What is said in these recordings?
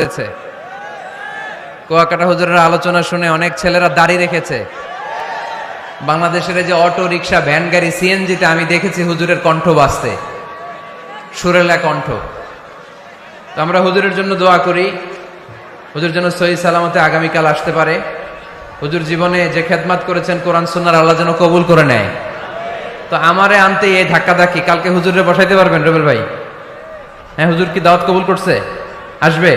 হয়েছে। কুয়াকাটা হুজুরের আলোচনা শুনে অনেক ছেলেরা দাড়ি রেখেছে। বাংলাদেশের যে অটো রিক্সা, ভ্যান গাড়ি, সিএনজিতে আমি দেখেছি হুজুরের কণ্ঠ বাজতে, সুরেলা কণ্ঠ। তো আমরা হুজুরের জন্য দোয়া করি, হুজুর যেন সহি সালামতে আগামীকাল আসতে পারে। হুজুর জীবনে যে খেদমাত করেছেন কোরআন সুন্নাহর আল্লাহ যেন কবুল করে নেয়। তো আমারে আনতে এই ধাক্কাধাক্কি, কালকে হুজুরে বসাইতে পারবেন রুবেল ভাই? হ্যাঁ, হুজুর কি দাওয়াত কবুল করছে? আসবে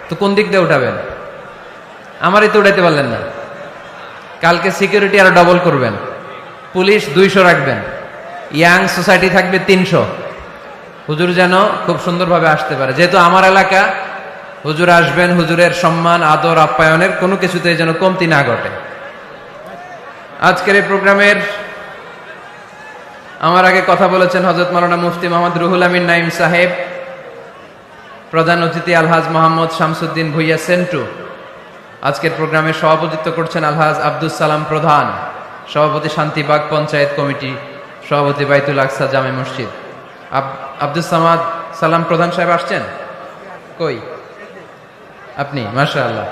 তো কোন দিক দিয়ে উঠাবেন? আমারই তো উঠাইতে পারলেন না। কালকে সিকিউরিটি আরো ডবল করবেন, পুলিশ 200 রাখবেন, ইয়াং সোসাইটি থাকবে 300। হুজুর যেন খুব সুন্দরভাবে আসতে পারে, যেহেতু আমার এলাকা। হুজুর আসবেন, হুজুরের সম্মান আদর আপ্যায়নের কোনো কিছুতে যেন কমতি না ঘটে। আজকের এই প্রোগ্রামের আমার আগে কথা বলেছেন হযরত মাওলানা মুফতি মোহাম্মদ রুহুল আমিন নাইম সাহেব, প্রধান অতিথি আলহাজ মোহাম্মদ শামসুদ্দিন ভুইয়া সেন্টু। আজকের প্রোগ্রামে সভাপতিত্ব করছেন আলহাজ আব্দুস সালাম প্রধান, সভাপতি শান্তিবাগ পঞ্চায়েত কমিটি, সভাপতি বাইতুল আকসা জামে মসজিদ। আব্দুস সালাম প্রধান সাহেব আসছেন? কই আপনি? মাশাআল্লাহ।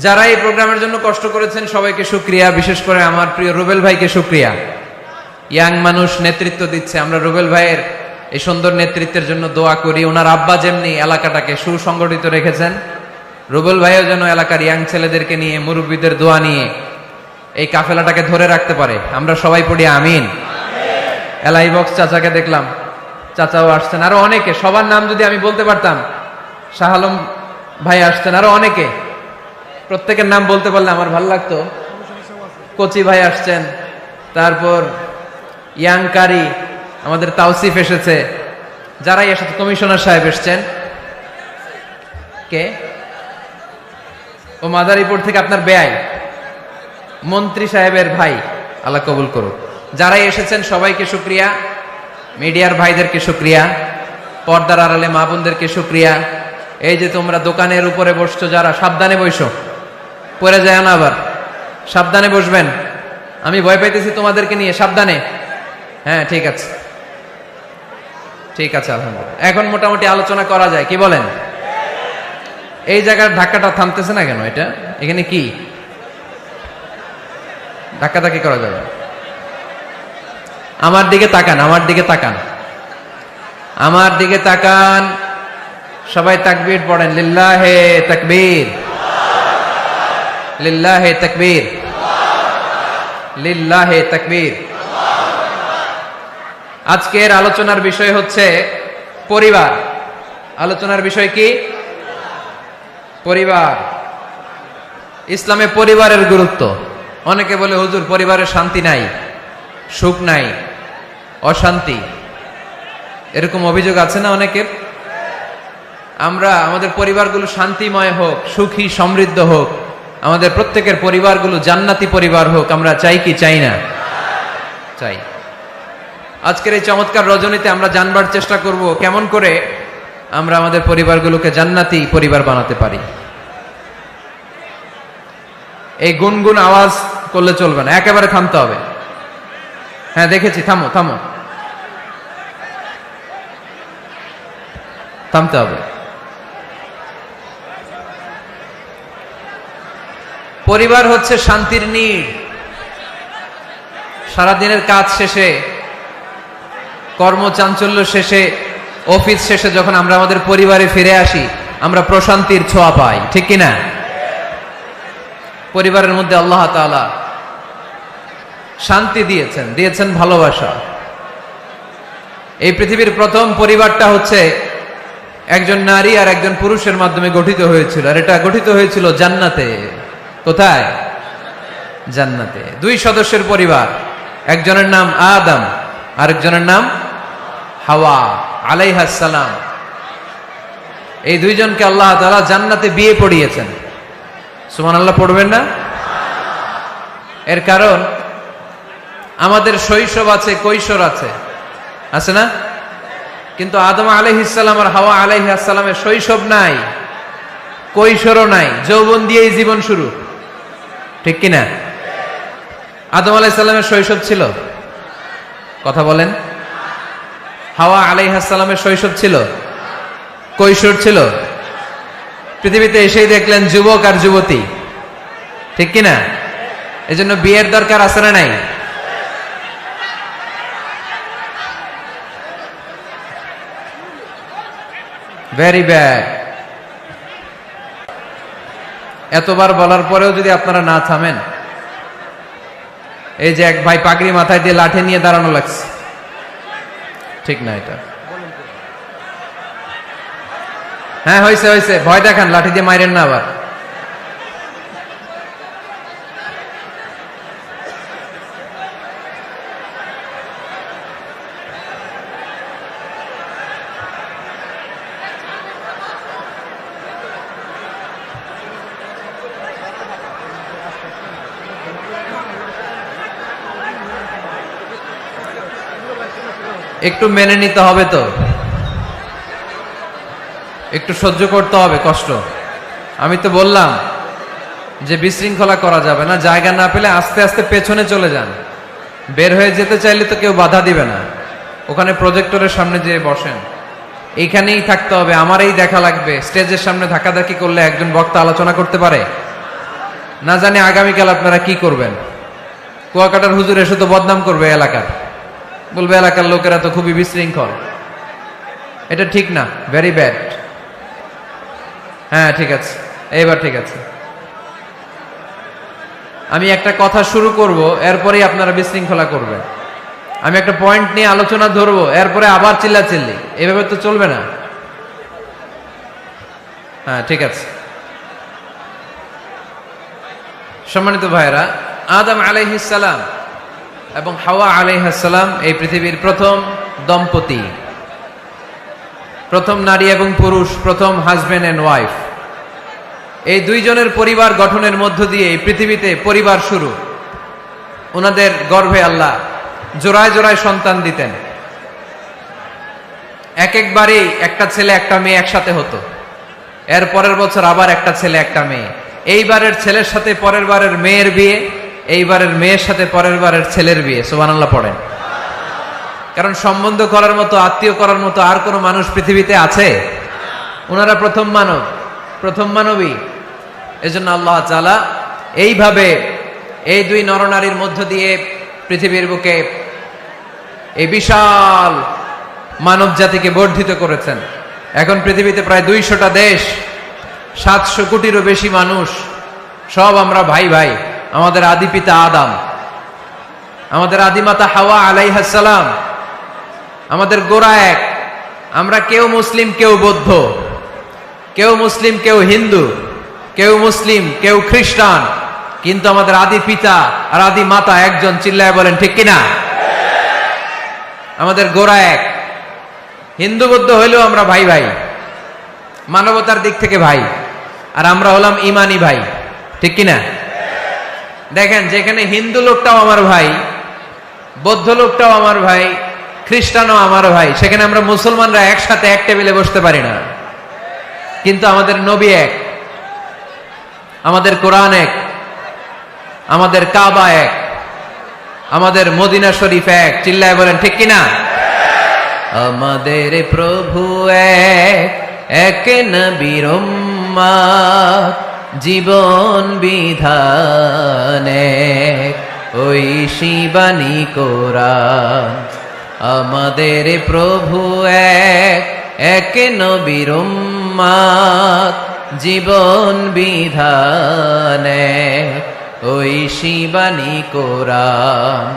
যারা এই প্রোগ্রামের জন্য কষ্ট করেছেন সবাইকে শুকরিয়া, বিশেষ করে আমার প্রিয় রুবেল ভাইকে শুকরিয়া। ইয়াং মানুষ নেতৃত্ব দিচ্ছে, আমরা রুবেল ভাইয়ের এই সুন্দর নেতৃত্বের জন্য দোয়া করি। ওনার আব্বা যেমনি এলাকাটাকে সুসংগঠিত রেখেছেন, রুবেল ভাইও যেন এলাকার ইয়াং ছেলেদেরকে নিয়ে, মুরব্বীদের দোয়া নিয়ে এই কাফেলাটাকে ধরে রাখতে পারে। আমরা সবাই পড়ি আমিন। এলাই বক্স চাচাকে দেখলাম, চাচাও আসছেন, আরো অনেকে। সবার নাম যদি আমি বলতে পারতাম, শাহ আলম ভাই আসছেন, আরো অনেকে। প্রত্যেকের নাম বলতে পারলে আমার ভালো লাগতো। কচি ভাই আসছেন, তারপর ইয়াং কারি আমাদের তাওসিফ এসেছে, যারাই এসেছে, কমিশনার সাহেব এসছেন। কে? ও মাদারীপুর থেকে আপনার বেয়াই, মন্ত্রী সাহেবের ভাই, আল্লাহ কবুল করুক। যারাই এসেছেন সবাইকে শুকরিয়া, মিডিয়ার ভাইদেরকে শুকরিয়া, পর্দার আড়ালে মা বোনদেরকে শুকরিয়া। এই যে তোমরা দোকানের উপরে বসছো, যারা সাবধানে বসো, পড়ে যায় না আবার, সাবধানে বসবেন। আমি ভয় পাইতেছি তোমাদেরকে নিয়ে, সাবধানে। হ্যাঁ, ঠিক আছে, ঠিক আছে, আলহামদুলিল্লাহ। এখন মোটামুটি আলোচনা করা যায়, কি বলেন? এই জায়গার ধাক্কাটা থামতেছে না কেন? এটা এখানে কি ধাক্কাধাক্কি করা যাবে? আমার দিকে তাকান, আমার দিকে তাকান, আমার দিকে তাকান। সবাই তাকবীর পড়েন, লিল্লাহে তাকবীর, লিল্লাহে তাকবীর, লিল্লাহে তাকবীর। আজকের আলোচনার বিষয় হচ্ছে পরিবার। আলোচনার বিষয় কি? পরিবার। ইসলামে পরিবারের গুরুত্ব। অনেকে বলে হুজুর পরিবারের শান্তি নাই, সুখ নাই, অশান্তি, এরকম অভিযোগ আছে না অনেকের? আমরা আমাদের পরিবারগুলো শান্তিময় হোক, সুখী সমৃদ্ধ হোক, আমাদের প্রত্যেকের পরিবারগুলো জান্নাতি পরিবার হোক, আমরা চাই কি চাই না? চাই। আজকের এই চমৎকার রজনীতে আমরা জানবার চেষ্টা করব কেমন করে আমরা আমাদের পরিবারগুলোকে জান্নাতি পরিবার বানাতে পারি। এই গুনগুন আওয়াজ করলে চলবে না, একেবারে থামতে হবে। হ্যাঁ, দেখেছি, থামো থামো, থামতে হবে। পরিবার হচ্ছে শান্তির নীড়। সারাদিনের কাজ শেষে, কর্মচাঞ্চল্য শেষে, অফিস শেষে যখন আমরা আমাদের পরিবারে ফিরে আসি, আমরা প্রশান্তির ছোঁয়া পাই, ঠিক কিনা? পরিবারের মধ্যে আল্লাহ তাআলা শান্তি দিয়েছেন, দিয়েছেন ভালোবাসা। এই পৃথিবীর প্রথম পরিবারটা হচ্ছে একজন নারী আর একজন পুরুষের মাধ্যমে গঠিত হয়েছিল, আর এটা গঠিত হয়েছিল জান্নাতে। কোথায়? জান্নাতে। 2 সদস্যের পরিবার, একজনের নাম আদম, আরেকজনের নাম হাওয়া আলাইহাস সালাম। এই দুইজনকে আল্লাহ তাআলা জান্নাতে বিয়ে পড়িয়েছেন। সুবহানাল্লাহ পড়বেন না? এর কারণ আমাদের শৈশব আছে, কৈশোর আছে, আছে না? কিন্তু আদম আলাইহিস সালাম আর হাওয়া আলাইহিস সালামের শৈশব নাই, কৈশোরও নাই, যৌবন দিয়েই জীবন শুরু, ঠিক কিনা? আদম আলাইহিস সালামের শৈশব ছিল, কথা বলেন। হাওয়া আলাইহিস সালামের শৈশব ছিল, কৈশোর ছিল, পৃথিবীতে এসেই দেখলেন যুবক আর যুবতী, ঠিক কিনা? এজন্য বিয়ের দরকার আছে না নাই? Very bad. এতবার বলার পরেও যদি আপনারা না থামেন, এই যে এক ভাই পাগড়ি মাথায় দিয়ে লাঠি নিয়ে দাঁড়ানো লাগছে, ঠিক না এটা? হ্যাঁ হয়েছে হয়েছে, ভয় দেখান, লাঠি দিয়ে মাইরেন না আবার। একটু মেনে নিতে হবে তো, একটু সহ্য করতে হবে কষ্ট। আমি তো বললাম যে বিশৃঙ্খলা করা যাবে না, জায়গা না পেলে আস্তে আস্তে পেছনে চলে যান। বের হয়ে যেতে চাইলে তো কেউ বাধা দিবে না, ওখানে প্রজেক্টরের সামনে যেয়ে বসেন, এইখানেই থাকতে হবে, আমারই দেখা লাগবে। স্টেজের সামনে ধাক্কাধাক্কি করলে একজন বক্তা আলোচনা করতে পারে না? জানি আগামীকাল আপনারা কি করবেন। কুয়াকাটার হুজুর এসে তো বদনাম করবে এলাকার, বলবে এলাকার লোকেরা তো খুবই বিশৃঙ্খল। এটা ঠিক না, ভেরি ব্যাড। হ্যাঁ ঠিক আছে, এইবার ঠিক আছে। আমি একটা কথা শুরু করব, এরপরেই আপনারা বিশৃঙ্খলা করবেন। আমি একটা পয়েন্ট নিয়ে আলোচনা ধরবো, এরপরে আবার চিল্লাচিল্লি, এভাবে তো চলবে না। হ্যাঁ ঠিক আছে। সম্মানিত ভাইরা, আদম আলাইহিস সালাম এবং হাওয়া আলাইহিস সালাম এই পৃথিবীর প্রথম দম্পতি, প্রথম নারী এবং পুরুষ, প্রথম হাজবেন্ড এন্ড ওয়াইফ। এই দুইজনের পরিবার গঠনের মধ্য দিয়ে এই পৃথিবীতে পরিবার শুরু। ওনাদের গর্ভে আল্লাহ জোড়ায় জোড়ায় সন্তান দিতেন। এক একবারেই একটা ছেলে একটা মেয়ে একসাথে হতো, এর পরের বছর আবার একটা ছেলে একটা মেয়ে। এইবারের ছেলের সাথে পরের বারের মেয়ের বিয়ে, এইবারের মেয়ের সাথে পরের বারের ছেলের বিয়ে। সুবহানাল্লাহ পড়েন। কারণ সম্বন্ধ করার মতো, আত্মীয় করার মতো আর কোনো মানুষ পৃথিবীতে আছে? ওনারা প্রথম মানব, প্রথম মানবী। এজন্য আল্লাহ তাআলা এইভাবে এই দুই নরনারীর মধ্য দিয়ে পৃথিবীর বুকে এই বিশাল মানব জাতিকে বর্ধিত করেছেন। এখন পৃথিবীতে প্রায় 200টা দেশ, 700 কোটিরও বেশি মানুষ, সব আমরা ভাই ভাই। আমাদের আদি পিতা আদম, আমাদের আদিমাতা হাওয়া আলাইহিস সালাম, আমাদের গোড়া এক। আমরা কেউ মুসলিম কেউ বৌদ্ধ, কেউ মুসলিম কেউ হিন্দু, কেউ মুসলিম কেউ খ্রিস্টান, কিন্তু আমাদের আদি পিতা আর আদি মাতা একজন। চিল্লায় বলেন ঠিক কিনা? আমাদের গোড়া এক। হিন্দু বৌদ্ধ হইলেও আমরা ভাই ভাই, মানবতার দিক থেকে ভাই। আর আমরা হলাম ইমানি ভাই, ঠিক কিনা? দেখেন, যেখানে হিন্দু লোকটাও আমার ভাই, বৌদ্ধ লোকটাও আমার ভাই, খ্রিস্টানও আমার ভাই, সেখানে আমরা মুসলমানরা একসাথে এক টেবিলে বসতে পারি না। কিন্তু আমাদের নবী এক, আমাদের কোরআন এক, আমাদের কাবা এক, আমাদের মদিনা শরীফ এক। চিল্লায় বলেন ঠিক কিনা? আমাদের প্রভু এক, এক নবীর উম্মত, জীবন বিধান এক, ওই শিবানী কোরআন। আমাদের প্রভু এক, এক নবীর উম্মত, জীবন বিধান এক, ওই শিবানী কোরআন।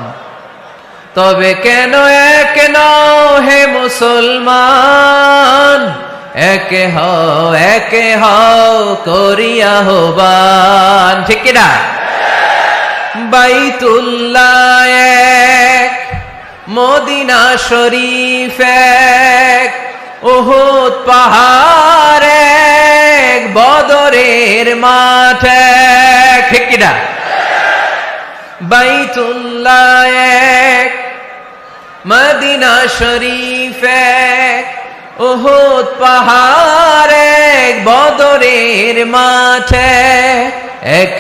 তবে কেন এক নও হে মুসলমান, একে হও করিয়া আহ্বান। ঠিক কিনা? বাইতুল্লাহ এক, মদিনা শরীফ এক, উহুদ পাহাড় এক, বদরের মাঠ এক। ঠিক কিনা? বাইতুল্লাহ এক, মদিনা শরীফ এক, উহুদ পাহাড় এক, বদরের মাঠ এক।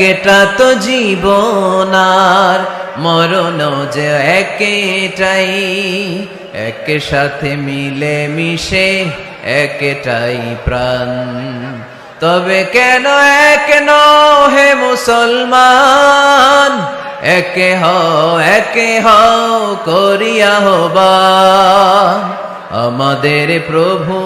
একটা তো জীবন আর মরণ যে একটাই, এক সাথে মিলে মিশে একটাই প্রাণ। তবে কেন এক হে মুসলমান, একে হও করিয়া আহ্বান। আমাদের প্রভু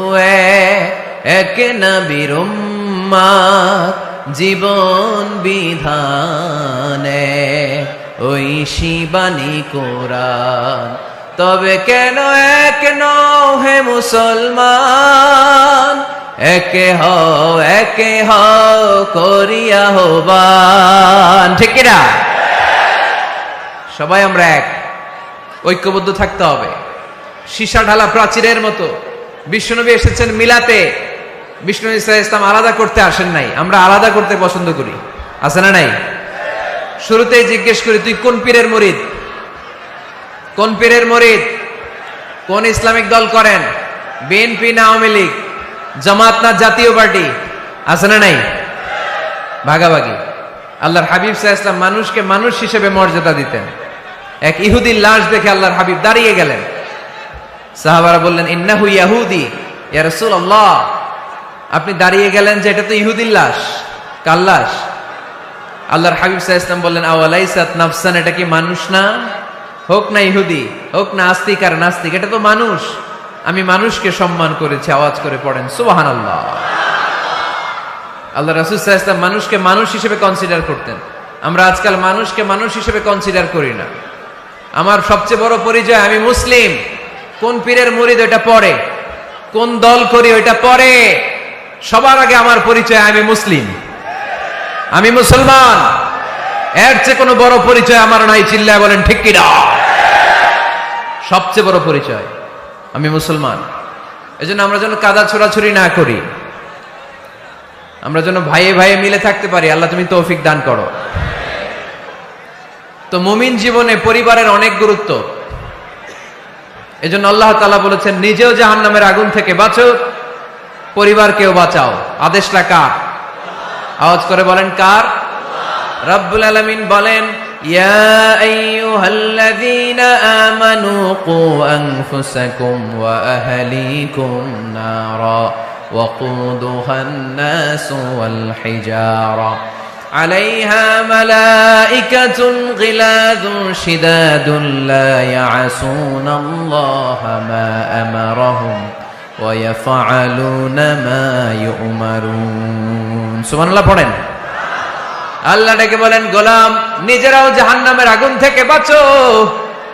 এক নবীর উম্মত, জীবন বিধানে ওই শিবানী কোরআন। তবে কেন এক হে মুসলমান, একে হও করিয়া আহ্বান। ঠিক কিনা? সবাই আমরা এক, ঐক্যবদ্ধ থাকতে হবে। সীসা ঢালা প্রাচীরের মতো বিশ্বনবী এসেছেন মিলাতে, বিষ্ণু ঈসা ইসলাম আলাদা করতে আসেন নাই। আমরা আলাদা করতে পছন্দ করি, আছে না নাই? শুরুতেই জিজ্ঞেস করি, তুই কোন পীরের মুরিদ? কোন পীরের মুরিদ? কোন ইসলামিক দল করেন? বিএনপি না আওয়ামী লীগ, জামাত না জাতীয় পার্টি? আছে না নাই? ভাগাভাগি। আল্লাহর হাবিব সাল্লাল্লাহু আলাইহি ওয়াসাল্লাম মানুষকে মানুষ হিসেবে মর্যাদা দিতেন। এক ইহুদির লাশ দেখে আল্লাহর হাবিব দাঁড়িয়ে গেলেন। সাহাবারা বললেন, ইন্নাহু ইয়াহুদি ইয়া রাসূলুল্লাহ। আপনি দাঁড়িয়ে গেলেন যে এটা তো ইহুদির লাশ, কার লাশ? আল্লাহর হাবিব সাল্লাল্লাহু আলাইহি ওয়াসাল্লাম বললেন, আওয়ালাইসাত নাফসান, এটা কি মানুষ না? হোক না ইহুদি, হোক না আস্তিক আর নাস্তিক, এটা তো মানুষ। আমি মানুষকে সম্মান করেছি। আওয়াজ করে পড়েন সুবহানাল্লাহ। আল্লাহ রাসূল সাল্লাল্লাহু আলাইহি ওয়াসাল্লাম মানুষকে মানুষ হিসেবে কনসিডার করতেন। আমরা আজকাল মানুষকে মানুষ হিসেবে কনসিডার করি না। আমার সবচেয়ে বড় পরিচয় আমি মুসলিম। কোন পীরের মুরিদ ওটা পরে, কোন দল করি ওটা পরে। সবার আগে আমার পরিচয় আমি মুসলিম, আমি মুসলমান। এর চেয়ে কোনো বড় পরিচয় আমার নাই। চিল্লায় বলেন ঠিক কি না? সবচেয়ে বড় পরিচয় আমি মুসলমান। এজন্য আমরা যেন কাদা ছোড়াছুরি না করি, আমরা যেন ভাইয়ে ভাইয়ে মিলে থাকতে পারি। আল্লাহ তুমি তৌফিক দান করো। তো মুমিন জীবনে পরিবারের অনেক গুরুত্ব। এজন্য আল্লাহ তাআলা বলেছেন, নিজেও জাহান্নামের আগুন থেকে বাঁচো, পরিবারকেও বাঁচাও। আদেশটা কার? আওয়াজ করে বলেন কার? রব্বুল আলামিন বলেন, ইয়া আইয়ুহাল্লাযীনা আমানু কু আনফুসাকুম ওয়া আহলিকুম নারা ওয়াকুদুহান নাসু ওয়াল হিজারা আলাইহা মালাইকাতুন গিলাযুন শিদাদুন লা ইয়াসুনাল্লাহা মা আমারাহুম ওয়া ইয়াফআলুনা মা ইউমারুন। সুবহানাল্লাহ পড়েন। আল্লাহ ডেকে বলেন, গোলাম নিজেরাও জাহান্নামের আগুন থেকে বাঁচো,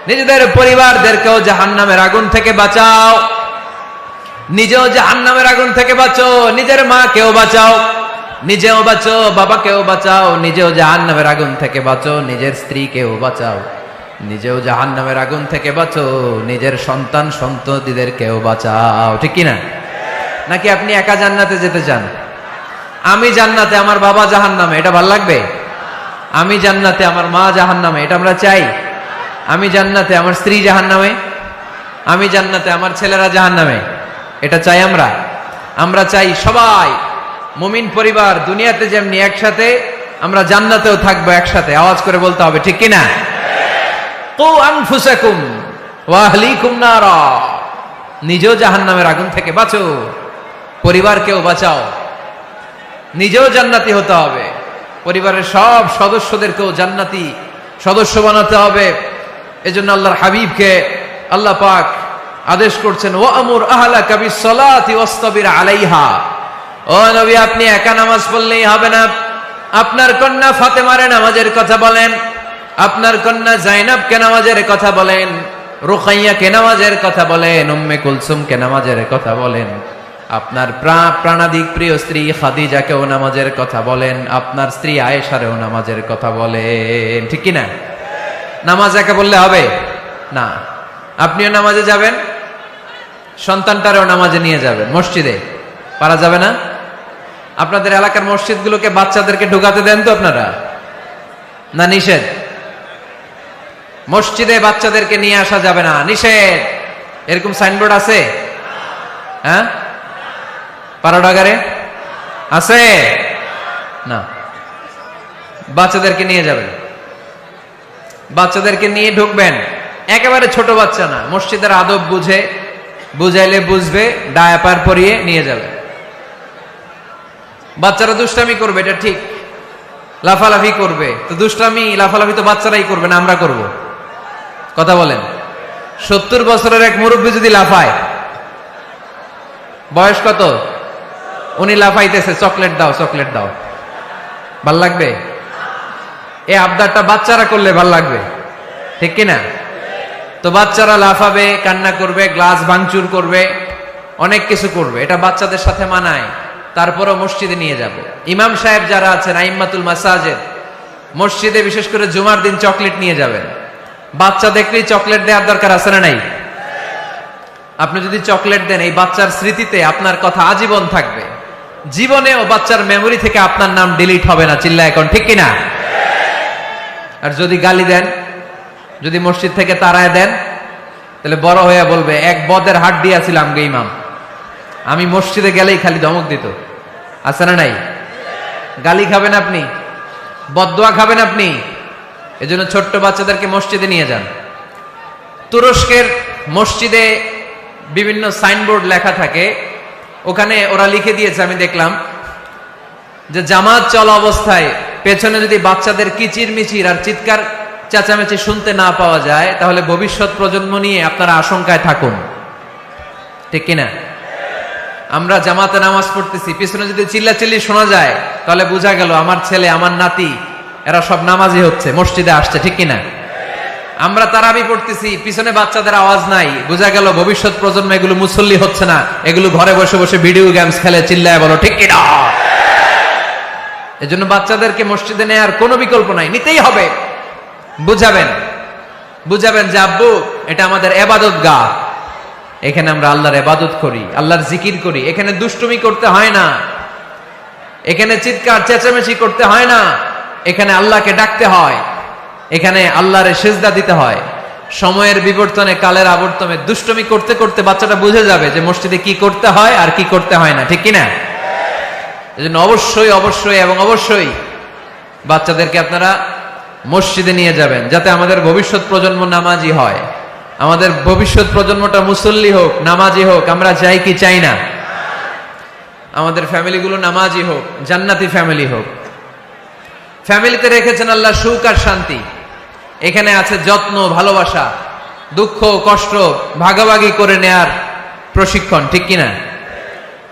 নিজেদের পরিবারদেরকেও জাহান্নামের আগুন থেকে বাঁচাও। নিজেও জাহান্নামের আগুন থেকে বাঁচো, নিজের মাকেও বাঁচাও, নিজেও বাঁচো, বাবাকেও বাঁচাও। নিজেও জাহান্নামের আগুন থেকে বাঁচো, নিজের স্ত্রীকেও বাঁচাও। নিজেও জাহান্নামের আগুন থেকে বাঁচো, নিজের সন্তান সন্ততিদেরকেও বাঁচাও। ঠিক কিনা? নাকি আপনি একা জান্নাতে যেতে চান? আমি জান্নাতে, আমার বাবা জাহান্নামে, এটা ভাল লাগবে? আমি জান্নাতে, আমার মা জাহান্নামে, এটা আমরা চাই? আমি জান্নাতে, আমার স্ত্রী জাহান্নামে, আমি জান্নাতে, আমার ছেলেরা জাহান্নামে, এটা চাই আমরা? আমরা চাই সবাই মুমিন পরিবার দুনিয়াতে যেমনি একসাথে, আমরা জান্নাতেও থাকবো একসাথে। আওয়াজ করে বলতে হবে ঠিক কিনা? কু আনফুসাকুম ওয়া আহলিকুম নারা। নিজেও জাহান্নামের আগুন থেকে বাঁচো, পরিবারকেও বাঁচাও। নিজেও জান্নাতি হতে হবে, পরিবারের সব সদস্যদেরকেও জান্নাতি সদস্য বানাতে হবে। এজন্য আল্লাহর হাবিবকে আল্লাহ পাক আদেশ করছেন, ওয়ামুর আহলাকা বিসসালাতি ওয়াসতাবির আলাইহা। ও নবী, আপনি একা নামাজ পড়লেই হবে না। আপনার কন্যা ফাতেমারে নামাজের কথা বলেন, আপনার কন্যা জাইনাবকে নামাজের কথা বলেন, রুকাইয়াকে নামাজের কথা বলেন, উম্মে কুলসুমকে নামাজের কথা বলেন। আপনার প্রাণাধিক প্রিয় স্ত্রী খাদিজাকেও নামাজের কথা বলেন, আপনার স্ত্রী আয়েশারেও নামাজের কথা বলেন। ঠিক কিনা? নামাজ একা বললে হবে না। আপনিও নামাজে যাবেন, সন্তানটারেও নামাজে নিয়ে যাবেন। মসজিদে পারা যাবে না? আপনাদের এলাকার মসজিদগুলোকে বাচ্চাদেরকে ঢুকাতে দেন তো আপনারা, না নিষেধ? মসজিদে বাচ্চাদেরকে নিয়ে আসা যাবে না, নিষেধ। এরকম সাইনবোর্ড আছে? হ্যাঁ, পাড়াডাগারে আছে না? বাচ্চাদেরকে নিয়ে যাবেন, বাচ্চাদেরকে নিয়ে ঢুকবেন। একেবারে ছোট বাচ্চা না, মসজিদের আদব বুঝে, বুঝাইলে বুঝবে, ডায়াপার পরিয়ে নিয়ে যাবে। বাচ্চারা দুষ্টামি করবে, এটা ঠিক, লাফালাফি করবে। তো দুষ্টামি লাফালাফি তো বাচ্চারাই করবে না, আমরা করব? কথা বলেন। 70 বছরের এক মুরব্বী যদি লাফায়, বয়স কত, উনি লাফাইতেছে, চকলেট দাও চকলেট দাও, ভাল লাগবে? এই আবদারটা বাচ্চারা করলে ভাল লাগবে, ঠিক কিনা? তো বাচ্চারা লাফাবে, কান্না করবে, গ্লাস ভাঙচুর করবে, অনেক কিছু করবে, এটা বাচ্চাদের সাথে মানায়। তারপরও মসজিদে নিয়ে যাব। ইমাম সাহেব যারা আছেন, আইম্মাতুল মাসাজিদ, মসজিদে বিশেষ করে জুমার দিন চকলেট নিয়ে যাবেন। বাচ্চা দেখলেই চকলেট দেওয়ার দরকার আছে না নাই? আপনি যদি চকলেট দেন, এই বাচ্চার স্মৃতিতে আপনার কথা আজীবন থাকবে, জীবনেও বাচ্চার মেমোরি থেকে আপনার নাম ডিলিট হবে না। চিল্লা এখন, ঠিক কিনা? আর যদি গালি দেন, যদি মসজিদ থেকে তাড়ায় দেন, তাহলে বড় হয়ে বলবে, এক বদের হাট দিয়েছিলাম গে ইমাম, আমি মসজিদে গেলেই খালি ধমক দিত। আছে না নাই? গালি খাবেন আপনি, বদদোয়া খাবেন আপনি। এজন্য ছোট্ট বাচ্চাদেরকে মসজিদে নিয়ে যান। তুরস্কের মসজিদে বিভিন্ন সাইনবোর্ড লেখা থাকে, ওখানে ওরা লিখে দিয়েছে, আমি দেখলাম, যে জামাত চলা অবস্থায় পেছনে যদি বাচ্চাদের কিচির মিচির আর চিৎকার চেঁচামেচি শুনতে না পাওয়া যায়, তাহলে ভবিষ্যৎ প্রজন্ম নিয়ে আপনারা আশঙ্কায় থাকুন, ঠিক কিনা? আমরা জামাতে নামাজ পড়তেছি, পিছনে যদি চিল্লাচিল্লি শোনা যায়, তাহলে বোঝা গেল আমার ছেলে, আমার নাতি, এরা সব নামাজি হচ্ছে, মসজিদে আসছে, ঠিক কিনা? আমরা তারাবি পড়তেছি, পিছনে বাচ্চাদের আওয়াজ নাই, বোঝা গেল ভবিষ্যৎ প্রজন্ম এগুলো মুসল্লি হচ্ছে না, এগুলো ঘরে বসে বসে ভিডিও গেমস খেলে, চিল্লায় বলো, ঠিক কিনা? এজন্য বাচ্চাদেরকে মসজিদে নেওয়ার কোনো বিকল্প নাই, নিতেই হবে। বুঝাবেন যে আব্বু, এটা আমাদের ইবাদত গাহ, এখানে আমরা আল্লাহর ইবাদত করি, আল্লাহর জিকির করি, এখানে দুষ্টুমি করতে হয় না, এখানে চিৎকার চেঁচামেচি করতে হয় না, এখানে আল্লাহকে ডাকতে হয়, এখানে আল্লাহর সিজদা দিতে হয়। সময়ের বিবর্তনে, কালের আবর্তনে দুষ্টুমি করতে করতে বাচ্চাটা বুঝে যাবে যে মসজিদে কি করতে হয় আর কি করতে হয় না, ঠিক কিনা? এজন্য অবশ্যই অবশ্যই এবং অবশ্যই বাচ্চাদেরকে আপনারা মসজিদে নিয়ে যাবেন, যাতে আমাদের ভবিষ্যৎ প্রজন্ম নামাজি হয়, আমাদের ভবিষ্যৎ প্রজন্মটা মুসল্লি হোক, নামাজি হোক। আমরা চাই কি চাই না? আমাদের ফ্যামিলিগুলো নামাজি হোক, জান্নাতি ফ্যামিলি হোক। ফ্যামিলিতে রেখেছেন আল্লাহ সুখ আর শান্তি, এখানে আছে যত্ন, ভালোবাসা, দুঃখ কষ্ট ভাগাভাগি করে নেয়ার প্রশিক্ষণ, ঠিক কিনা?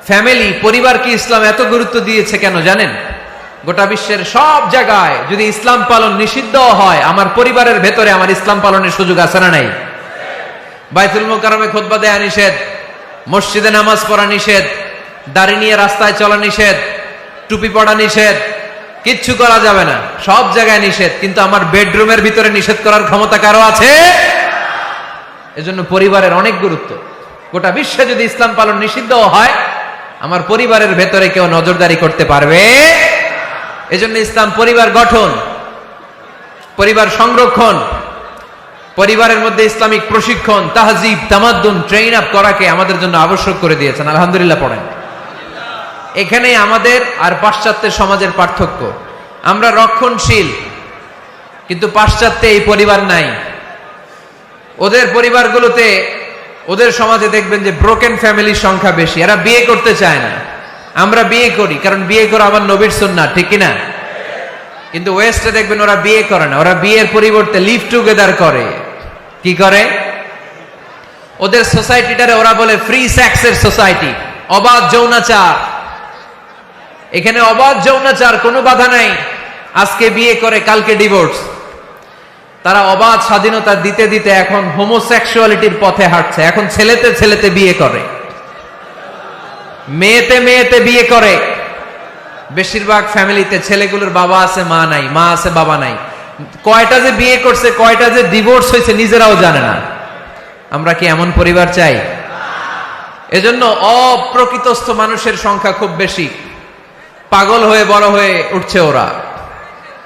ফ্যামিলি, পরিবারকে ইসলাম এত গুরুত্ব দিয়েছে কেন জানেন? গোটা বিশ্বের সব জায়গায় যদি ইসলাম পালন নিষিদ্ধ হয়, আমার পরিবারের ভেতরে আমার ইসলাম পালনের সুযোগ আছে না নাই? বাইতুল মুকাররমে খুতবা দেয়া নিষেধ, মসজিদে নামাজ পড়া নিষেধ, দাড়ি নিয়ে রাস্তায় চলা নিষেধ, টুপি পড়া নিষেধ, কিচ্ছু করা যাবে না, সব জায়গায় নিষেধ। কিন্তু আমার বেডরুমের ভিতরে নিষেধ করার ক্ষমতা কারো আছে? এজন্য পরিবারের অনেক গুরুত্ব। গোটা বিশ্বে যদি ইসলাম পালন নিষিদ্ধ হয়, আমার পরিবারের ভেতরে কেউ নজরদারি করতে পারবে? এজন্য ইসলাম পরিবার গঠন, পরিবার সংরক্ষণ, পরিবারের মধ্যে ইসলামিক প্রশিক্ষণ, তাহজিব, তামাদ্দুন, ট্রেইন আপ করাকে আমাদের জন্য আবশ্যক করে দিয়েছেন। আলহামদুলিল্লাহ পড়েন। এখানেই আমাদের আর পাশ্চাত্যের সমাজের পার্থক্য। আমরা রক্ষণশীল, কিন্তু পাশ্চাত্যে এই পরিবার নাই। ওদের পরিবারগুলোতে, ওদের সমাজে দেখবেন যে ব্রোকেন ফ্যামিলির সংখ্যা বেশি, এরা বিয়ে করতে চায় না। আমরা বিয়ে করি, কারণ বিয়ে করা আমার নবীর সুন্নাহ, ঠিক কিনা? কিন্তু ওয়েস্টে দেখবেন ওরা বিয়ে করে না, ওরা বিয়ের পরিবর্তে লিভ টুগেদার করে। কি করে? ওদের সোসাইটিটারে ওরা বলে ফ্রি সেক্সের সোসাইটি, অবাধ যৌনাচার। এখানে অবাধ যৌনাচার, কোনো বাধা নাই। আজকে বিয়ে করে, কালকে ডিভোর্স। তারা অবাধ স্বাধীনতা দিতে দিতে এখন হোমোসেক্সুয়ালিটির পথে হাঁটছে। এখন ছেলেতে ছেলেতে বিয়ে করে, মেয়েতে মেয়েতে বিয়ে করে। বেশিরভাগ ফ্যামিলিতে ছেলেগুলোর বাবা আছে, মা নাই, মা আছে, বাবা নাই। কয়টা যে বিয়ে করছে, কয়টা যে ডিভোর্স হয়েছে, নিজেরাও জানে না। আমরা কি এমন পরিবার চাই? এজন্য অপ্রকৃতস্থ মানুষের সংখ্যা খুব বেশি। পাগল হয়ে বড় হয়ে উঠছে ওরা,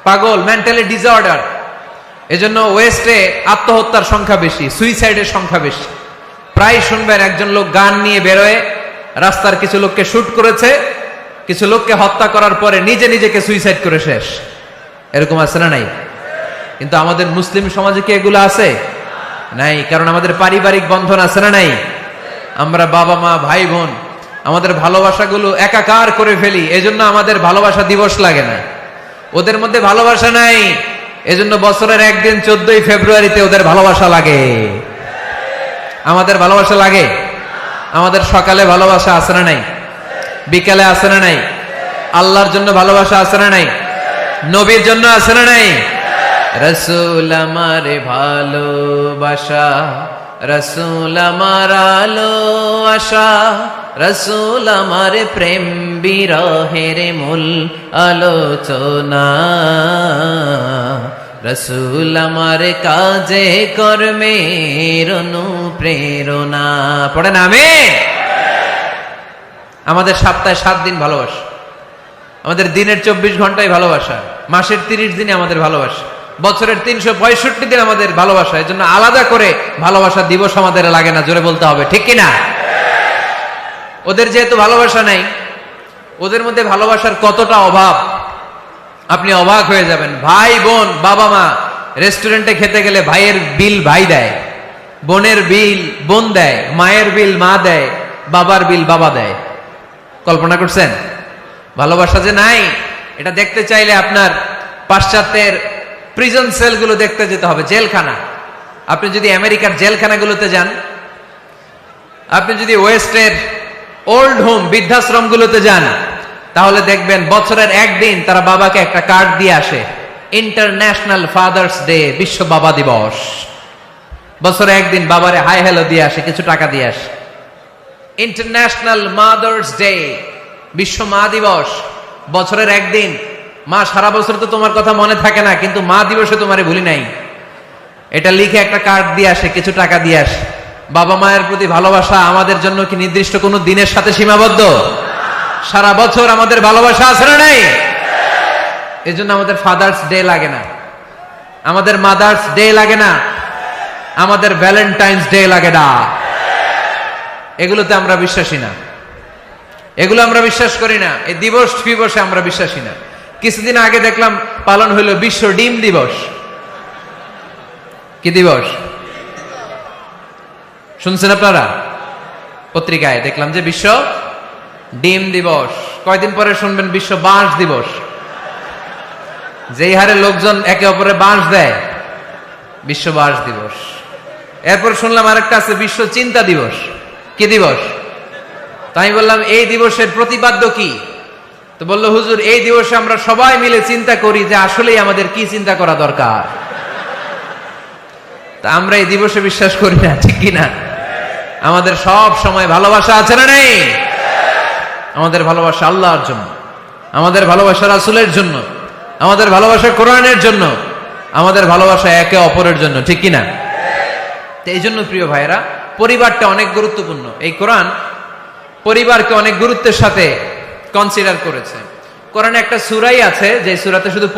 পাগল, মেন্টালি ডিসঅর্ডার। এজন্য ওয়েস্টে আত্মহত্যার সংখ্যা বেশি, সুইসাইডের সংখ্যা বেশি। প্রায় শুনবেন একজন লোক গান নিয়ে বেরোয়, রাস্তার কিছু লোককে শুট করেছে, কিছু লোককে হত্যা করার পরে নিজে নিজেকে সুইসাইড করে শেষ। এরকম আছে না নাই? কিন্তু আমাদের মুসলিম সমাজে কি এগুলো আছে? নাই। কারণ আমাদের পারিবারিক বন্ধন আছে না নাই? আমরা বাবা মা ভাই বোন আমাদের ভালোবাসাগুলো একাকার করে ফেলি, এজন্য আমাদের ভালোবাসা দিবস লাগে না। ওদের মধ্যে ভালোবাসা নাই, এজন্য বছরের একদিন 14ই ফেব্রুয়ারিতে ওদের ভালোবাসা লাগে। আমাদের ভালোবাসা লাগে? আমাদের সকালে ভালোবাসা আছে না নাই? বিকালে আছে না নাই? আল্লাহর জন্য ভালোবাসা আছে না নাই? নবীর জন্য আছে না নাই? রাসূল আমারে ভালোবাসা, রাসূল আমার আলো আশা, রাসূল আমার প্রেম বিরহের মূল আলোচনা, রাসূল আমার কাজে কর্মের অনুপ্রেরণা। পড়েন আমিন। আমাদের সপ্তাহে 7 দিন ভালোবাসা, আমাদের দিনের 24 ঘন্টায় ভালোবাসা, মাসের 30 দিনে আমাদের ভালোবাসা, বছরের 365 দিন আমাদের ভালোবাসা। এর জন্য আলাদা করে ভালোবাসা দিবস আমাদের লাগে না, জোরে বলতে হবে ঠিক কিনা? ওদের যেহেতু ভালোবাসা নাই, ওদের মধ্যে ভালোবাসার কতটা অভাব আপনি অবাক হয়ে যাবেন। ভাই বোন, বাবা মা রেস্টুরেন্টে খেতে গেলে ভাইয়ের বিল ভাই দেয়, বোনের বিল বোন দেয়, মায়ের বিল মা দেয়, বাবার বিল বাবা দেয়। কল্পনা করছেন? ভালোবাসা যে নাই, এটা দেখতে চাইলে আপনার পাশ্চাত্যের প্রিজন সেলগুলো দেখতে যেতে হবে, জেলখানা। আপনি যদি আমেরিকার জেলখানাগুলোতে যান, আপনি যদি ওয়েস্টের ওল্ড হোম বৃদ্ধাশ্রমগুলোতে যান, তাহলে দেখবেন বছরের একদিন তারা বাবাকে একটা কার্ড দিয়ে আসে, ইন্টারন্যাশনাল ফাদার্স ডে, বিশ্ব বাবা দিবস। বছরে একদিন বাবারে হাই হ্যালো দিয়ে আসে, কিছু টাকা দিয়ে আসে। ইন্টারন্যাশনাল মাদার্স ডে, বিশ্ব মা দিবস। বছরের একদিন। মা সারা বছর তো তোমার কথা মনে থাকে না, কিন্তু মা দিবসে তোমারে ভুলি নাই, এটা লিখে একটা কার্ড দিয়ে আসে, কিছু টাকা দিয়ে আসে। বাবা মায়ের প্রতি ভালোবাসা আমাদের জন্য কি নির্দিষ্ট কোনো দিনের সাথে সীমাবদ্ধ? সারা বছর আমাদের ভালোবাসা আছে না নাই? এই জন্য আমাদের ফাদার্স ডে লাগে না, আমাদের মাদার্স ডে লাগে না, আমাদের ভ্যালেন্টাইন্স ডে লাগে না। এগুলোতে আমরা বিশ্বাসী না, এগুলো আমরা বিশ্বাস করি না। এই দিবস ফিবসে আমরা বিশ্বাসী না। কিছুদিন আগে দেখলাম পালন হইল বিশ্ব ডিম দিবস। কি দিবস শুনছেন আপনারা? পত্রিকায় দেখলাম যে বিশ্ব ডিম দিবস। কয়দিন পরে শুনবেন বিশ্ব বাঁশ দিবস। যেই হারে লোকজন একে অপরে বাঁশ দেয়, বিশ্ব বাঁশ দিবস। এরপর শুনলাম আরেকটা আছে বিশ্ব চিন্তা দিবস। কি দিবস? তাই বললাম এই দিবসের প্রতিপাদ্য কি? তো বললো হুজুর, এই দিবসে আমরা সবাই মিলে চিন্তা করি যে আসলেই আমাদের কি চিন্তা করা দরকার। তা আমরা এই দিবসে বিশ্বাস করি না, ঠিক কিনা? আমাদের সব সময় ভালোবাসা আছে না নেই? আমাদের ভালোবাসা আল্লাহর জন্য, আমাদের ভালোবাসা রাসূলের জন্য, আমাদের ভালোবাসা কোরআনের জন্য, আমাদের ভালোবাসা একে অপরের জন্য, ঠিক কিনা? তো এই জন্য প্রিয় ভাইরা, পরিবারটা অনেক গুরুত্বপূর্ণ। এই কোরআন পরিবারকে অনেক গুরুত্বের সাথে কনসিডার করেছে। কোরআনে একটা সূরাই আছে যে সূরাতে শুধু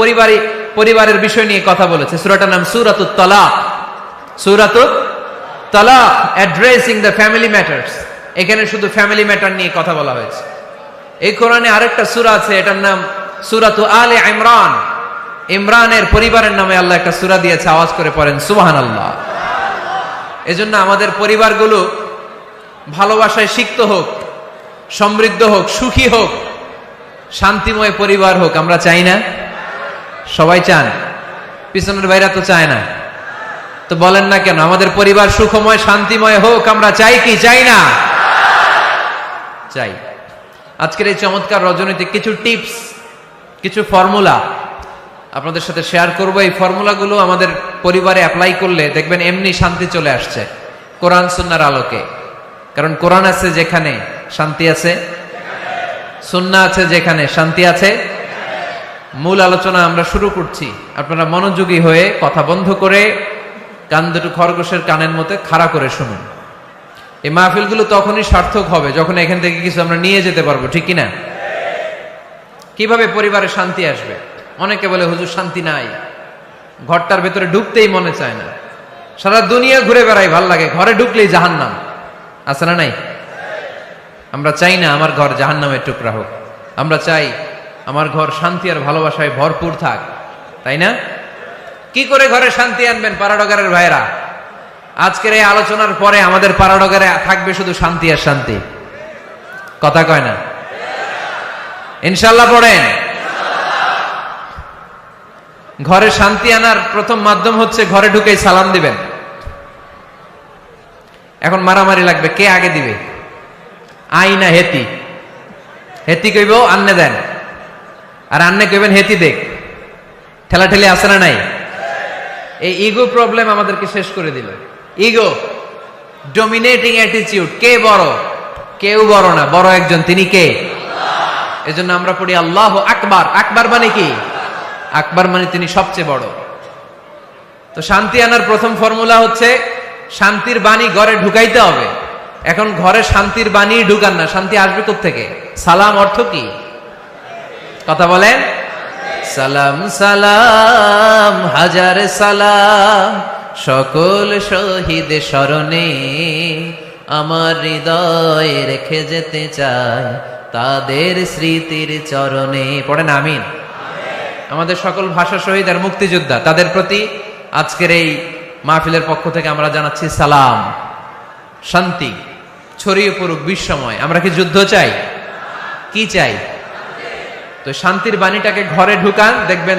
পরিবারের বিষয় নিয়ে কথা বলেছে। সূরাটার নাম সূরাতুত তালাক। সূরাতুত তালাক, অ্যাড্রেসিং দ্য ফ্যামিলি ম্যাটার্স। এখানে শুধু ফ্যামিলি ম্যাটার নিয়ে কথা বলা হয়েছে। এই কোরআনে আরেকটা সূরা আছে, এটার নাম সূরাতু আলে ইমরান। ইমরানের পরিবারের নামে আল্লাহ একটা সূরা দিয়েছে। আওয়াজ করে পড়েন সুবহানাল্লাহ। এজন্য আমাদের পরিবারগুলো ভালোবাসায় সিক্ত হোক, সমৃদ্ধ হোক, সুখী হোক, শান্তিময় পরিবার হোক। আমরা চাই না? সবাই চান? পিছনের ভাইরা তো চায় না। তো বলেন না কেন? আমাদের পরিবার সুখময় শান্তিময় হোক আমরা চাই কি চাই না? চাই। আজকের এই চমৎকার রজনীতে কিছু টিপস, কিছু ফর্মুলা আপনাদের সাথে শেয়ার করব। এই ফর্মুলাগুলো আমাদের পরিবারে অ্যাপ্লাই করলে দেখবেন এমনি শান্তি চলে আসছে কোরআন সুন্নাহর আলোকে। কারণ কোরআন আছে যেখানে শান্তি আছে, সুন্নাহ আছে যেখানে শান্তি আছে। মূল আলোচনা আমরা শুরু করছি। আপনারা মনোযোগী হয়ে কথা বন্ধ করে কান দুটো খরগোশের কানের মতো খাড়া করে শুনুন। এই মাহফিলগুলো তখনই সার্থক হবে যখন এখান থেকে কিছু আমরা নিয়ে যেতে পারবো, ঠিক কিনা? কিভাবে পরিবারে শান্তি আসবে? অনেকে বলে হুজুর শান্তি নাই, ঘরটার ভেতরে ঢুকতেই মনে চায় না, সারা দুনিয়া ঘুরে বেড়াই, ভাল লাগে, ঘরে ঢুকলেই জাহান্নাম। আছে না নাই? আমরা চাই না আমার ঘর জাহান্নামের টুকরা হোক। আমরা চাই আমার ঘর শান্তি আর ভালোবাসায় ভরপুর থাক, তাই না? কি করে ঘরে শান্তি আনবেন পাড়াডগারের ভাইরা? আজকের এই আলোচনার পরে আমাদের পাড়াডগারে থাকবে শুধু শান্তি আর শান্তি। কথা কয় না? ইনশাআল্লাহ পড়েন। ঘরে শান্তি আনার প্রথম মাধ্যম হচ্ছে ঘরে ঢুকেই সালাম দিবেন। এখন মারামারি লাগবে, কে আগে দিবে? আই না হেতি? হেতি কইব আন্নে দেন, আর আন্নে কইবেন হেতি দেখ। ঠেলাঠেলি আছে না নাই? এই ইগো প্রবলেম আমাদেরকে শেষ করে দিল। Ego, dominating attitude. কে বড়? কেউ বড় না, বড় একজন, তিনি কে? এজন্য আমরা পড়ি আল্লাহু আকবার। আকবার মানে কি? আকবার মানে তিনি সবচেয়ে বড়। তো শান্তি আনার প্রথম ফর্মুলা হচ্ছে শান্তির বাণী ঘরে ঢুকাইতে হবে। এখন ঘরে শান্তির বাণী ঢুকান না, শান্তি আসবে কোত্থেকে? সালাম অর্থ কি? কথা বলেন। সালাম সালাম হাজার সালাম সকল শহীদ স্মরণে, আমার হৃদয়ে রেখে যেতে চাই তাদের স্মৃতির চরণে। পড়েন আমিন। আমাদের সকল ভাষা শহীদ আর মুক্তিযোদ্ধা, তাদের প্রতি আজকের এই মাহফিলের পক্ষ থেকে আমরা জানাচ্ছি সালাম। শান্তি ছড়িয়ে পড়ুক বিশ্বময়। আমরা কি যুদ্ধ চাই? কি চাই? তো শান্তির বাণীটাকে ঘরে ঢুকান, দেখবেন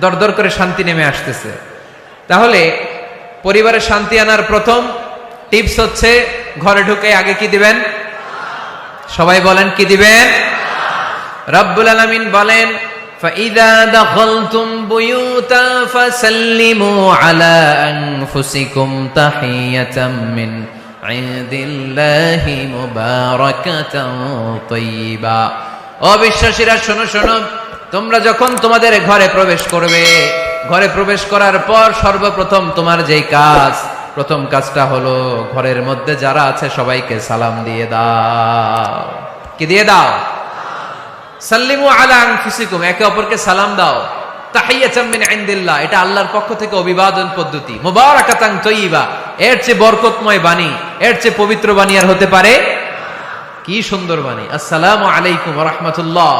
দরদর করে শান্তি নেমে আসতেছে। তাহলে পরিবারে শান্তি আনার প্রথম টিপস হচ্ছে ঘরে ঢুকে আগে কি দিবেন? সবাই বলেন কি দিবেন? রব্বুল আলামিন বলেন, فَإِذَا دَخَلْتُمْ بُيُوتًا فَسَلِّمُوا عَلَى أَنفُسِكُمْ تَحِيَّةً مِّنْ عِندِ اللَّهِ مُبَارَكَةً طَيِّبَةً। অবিশ্বাসীরা শোনো শোনো, তোমরা যখন তোমাদের ঘরে প্রবেশ করবে, ঘরে প্রবেশ করার পর সর্বপ্রথম তোমার যেই কাজ, প্রথম কাজটা হলো ঘরের মধ্যে যারা আছে সবাইকে সালাম দিয়ে দাও। কি দিয়ে দাও? সাল্লিমু আলা আনফুসিকুম, একে অপরকে সালাম দাও। তাহিয়াতাম মিন ইনদিল্লাহ, এটা আল্লাহর পক্ষ থেকে অভিবাদন পদ্ধতি। মুবারাকাতান তাইয়্যিবা, এর চেয়ে বরকতময় বাণী, এর চেয়ে পবিত্র বাণী আর হতে পারে? কি সুন্দর বাণী! আসসালামু আলাইকুম ওয়া রাহমাতুল্লাহ।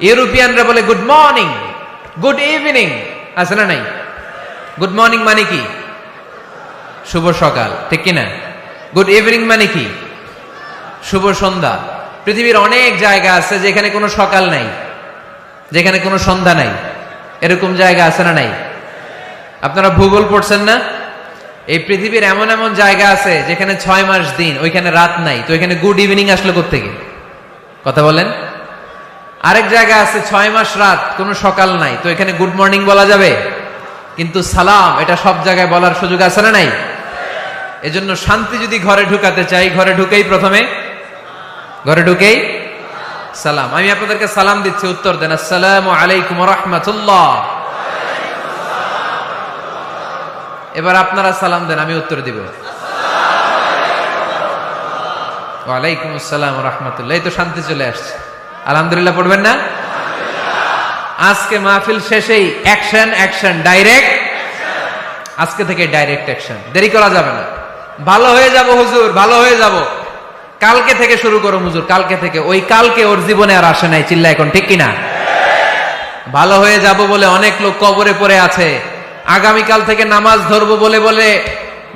ইউরোপিয়ানরা বলে গুড মর্নিং, গুড ইভিনিং, আছে না নাই? গুড মর্নিং মানে কি? শুভ সকাল, ঠিক কি না? গুড ইভিনিং মানে কি? শুভ সন্ধ্যা। পৃথিবীর অনেক জায়গা আছে যেখানে কোনো সকাল নাই, যেখানে কোনো সন্ধ্যা নাই। এরকম জায়গা আছে না নাই? আপনারা ভূগোল পড়ছেন না? এই পৃথিবীর এমন এমন জায়গা আছে যেখানে 6 মাস দিন, ওইখানে রাত নাই। তো এখানে গুড ইভিনিং আসলো কোত্থেকে? কথা বলেন। আরেক জায়গা আছে 6 মাস রাত, কোনো সকাল নাই। তো এখানে গুড মর্নিং বলা যাবে? কিন্তু সালাম এটা সব জায়গায় বলার সুযোগ আছে না নাই? এজন্য শান্তি যদি ঘরে ঢুকাতে চাই, ঘরে ঢুকেই প্রথমে, ঘরে ঢুকেই সালাম। আমি আপনাদেরকে সালাম দিচ্ছি, উত্তর দেন। আসসালামু আলাইকুম ওয়া রাহমাতুল্লাহ। এবার আপনারা সালাম দেন, আমি উত্তর দিব। ওয়া আলাইকুম আসসালাম ওয়া রাহমাতুল্লাহ। এই তো শান্তি চলে আসছে। আলহামদুলিল্লাহ পড়বেন না? আজকে মাহফিল শেষেই অ্যাকশন, অ্যাকশন, ডাইরেক্ট আজকে থেকে ডাইরেক্ট অ্যাকশন। দেরি করা যাবে না। ভালো হয়ে যাব হুজুর, ভালো হয়ে যাব, কালকে থেকে শুরু করো হুজুর, কালকে থেকে। ওই কালকে ওর জীবনে আর আসে নাই, চিল্লা এখন, ঠিক কিনা? ভালো হয়ে যাব বলে অনেক লোক কবরে পড়ে আছে। আগামীকাল থেকে নামাজ ধরবো বলে বলে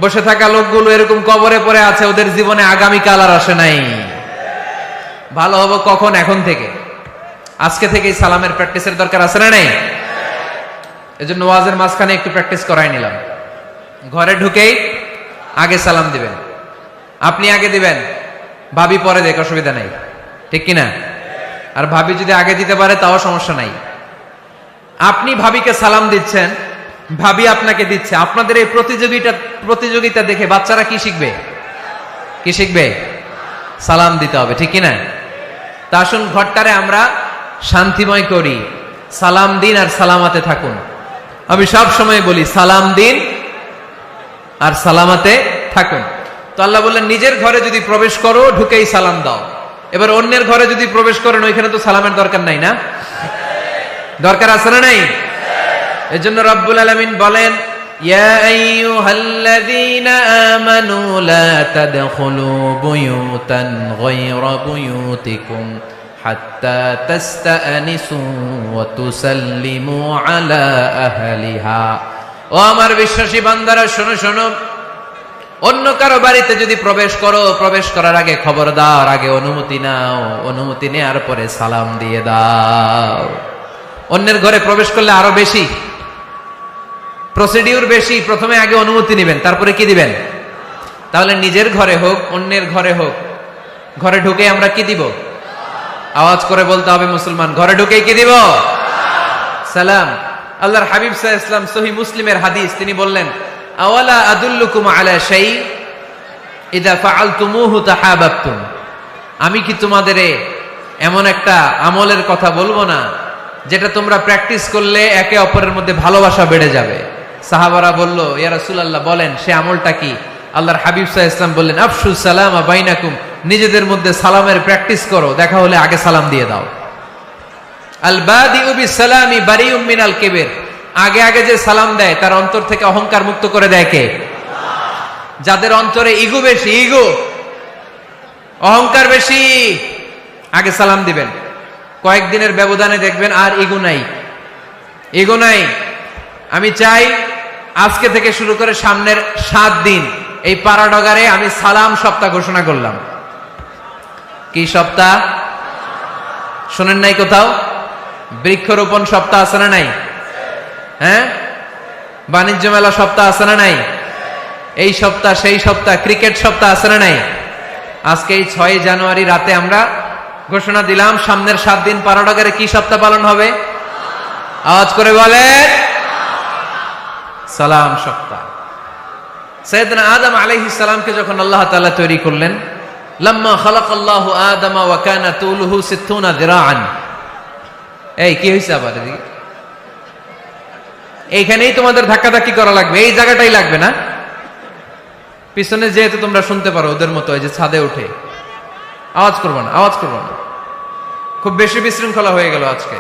বসে থাকা লোকগুলো এরকম কবরে পড়ে আছে, ওদের জীবনে আগামীকাল আর আসে নাই। ভালো হবো কখন? এখন থেকে, আজকে থেকেই সালামের প্র্যাকটিসের দরকার আছে না নাই? এজন্য ওয়াজের মাঝখানে একটু প্র্যাকটিস করাই নিলাম। ঘরে ঢুকেই আগে সালাম দিবেন। আপনি আগে দিবেন, ভাবি পরে দেখ, অসুবিধা নাই, ঠিক কিনা? আর ভাবি যদি আগে দিতে পারে তাও সমস্যা নাই। আপনি ভাবিকে সালাম দিচ্ছেন, ভাবি আপনাকে দিচ্ছে। আপনাদের এই প্রতিযোগিতা দেখে বাচ্চারা কি শিখবে? কি শিখবে? সালাম দিতে হবে, ঠিক কিনা? তা আসুন ঘরটারে আমরা শান্তিময় করি। সালাম দিন আর সালামাতে থাকুন। আমি সব সময় বলি সালাম দিন আর সালামাতে থাকুন। তো আল্লাহ বললেন নিজের ঘরে যদি প্রবেশ করো ঢুকেই সালাম দাও। এবার অন্যের ঘরে যদি প্রবেশ করেন ওইখানে তো সালামের দরকার নাই, না? দরকার আছে না নাই? এজন্য রব্বুল আলামিন বলেন, ইয়া আইয়ুহাল্লাযীনা আমানু লা তাদখুলু বুয়ুতান গায়রা বুয়ুতিকুম হাত্তা তাস্তানিসু ওয়া তুসাল্লিমু আলা আহলিহা। ও আমার বিশ্বাসী বান্দারা, শোনো শোনো, অন্য কারো বাড়িতে যদি প্রবেশ করো, প্রবেশ করার আগে খবরদার আগে অনুমতি নাও, অনুমতি নেওয়ার পরে সালাম দিয়ে দাও। অন্যের ঘরে প্রবেশ করলে আরো বেশি প্রসিডিউর বেশি, প্রথমে আগে অনুমতি নেবেন, তারপরে কি দিবেন? তাহলে নিজের ঘরে হোক অন্যের ঘরে হোক, ঘরে ঢুকে আমরা কি দিব? আওয়াজ করে বলতে হবে মুসলমান, ঘরে ঢুকে কি দিব? সালাম। আল্লাহর হাবিব সাল্লাল্লাহু আলাইহি ওয়াসাল্লাম সহিহ মুসলিমের হাদিস, তিনি বললেন, আওয়ালা আদুল্লুকুম আলা শাই ইযা ফাআলতুমুহু তাহাবাবতুম। আমি কি তোমাদের এমন একটা আমলের কথা বলবো না যেটা তোমরা প্র্যাকটিস করলে একে অপরের মধ্যে ভালোবাসা বেড়ে যাবে? সাহাবারা বলল, ইয়া রাসূলুল্লাহ বলেন, সে আমলটা কি? আল্লাহর হাবিব সাল্লাল্লাহু আলাইহি ওয়াসাল্লাম বললেন, আফশুস সালামা বাইনাকুম, নিজেদের মধ্যে সালামের প্র্যাকটিস করো, দেখা হলে আগে সালাম দিয়ে দাও। আল বাদিউ বিসসালামি বারিউম মিনাল কিবর, আগে আগে যে সালাম দেয় তার অন্তর থেকে অহংকার মুক্ত করে দেয় কে? যাদের অন্তরে ইগো বেশি, ইগো অহংকার বেশি, আগে সালাম দিবেন। কয়েকদিনের ব্যবধানে দেখবেন আর ইগো নাই, ইগো নাই। আমি চাই আজকে থেকে শুরু করে সামনের 7 দিন এই পাড়াডগারে আমি সালাম সপ্তাহ ঘোষণা করলাম। কি সপ্তাহ? শোনেন নাই কোথাও? বৃক্ষরোপণ সপ্তাহ আছে না নাই? হ্যাঁ, বাণিজ্য মেলা সপ্তাহ আছে না নাই? এই সপ্তাহ সেই সপ্তাহ, ক্রিকেট সপ্তাহ আছে না নাই? আজকে এই 6 জানুয়ারি রাতে আমরা ঘোষণা দিলাম সামনের 7 দিন পাড়াডগারে কি সপ্তাহ পালন হবে? আওয়াজ করে বলেন, সালাম সপ্তাহ। সাইয়েদনা আদম আলাইহিস সালামকে যখন আল্লাহ তাআলা তৈরি করলেন, লাম্মা খালাকাল্লাহু আদামা ওয়া কানা তুলুহু 60 যিরাআন। এই কি হইছে আবার এদিকে? এইখানেই তোমাদের ধাক্কাধাক্কি করা লাগবে, এই জায়গাটাই লাগবে না? পিছনে যেহেতু তোমরা শুনতে পারো ওদের মতো, এই যে ছাদে উঠে আওয়াজ করবো না, আওয়াজ করবো না। খুব বেশি বিশৃঙ্খলা হয়ে গেল আজকে।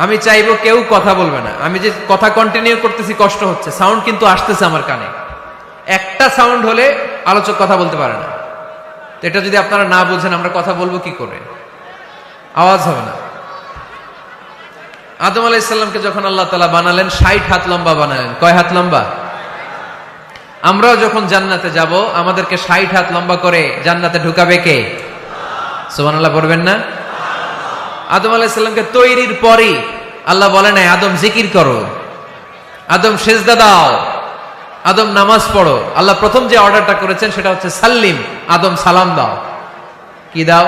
আমি চাইবো কেউ কথা বলবে না। আমি যে কথা কন্টিনিউ করতেছি কষ্ট হচ্ছে, সাউন্ড কিন্তু আসতেছে আমার কানে। একটা সাউন্ড হলে আলোচক কথা বলতে পারে না। এটা যদি আপনারা না বুঝেন আমরা কথা বলবো কি করে? আওয়াজ হবে না। আদম আলাইহিস সালামকে যখন আল্লাহ তাআলা বানালেন 60 হাত লম্বা বানালেন। কয় হাত লম্বা? আমরাও যখন জান্নাতে যাব আমাদেরকে 60 হাত লম্বা করে জান্নাতে ঢুকাবে কে? সুবহানাল্লাহ পড়বেন না? আদম আলাইহিস সালামকে তৈরির পরই আল্লাহ বলে নাই আদম জিকির করো, আদম সিজদা দাও, আদম নামাজ পড়ো। আল্লাহ প্রথম যে অর্ডারটা করেছেন সেটা হচ্ছে সাল্লিম, আদম সালাম দাও। কি দাও?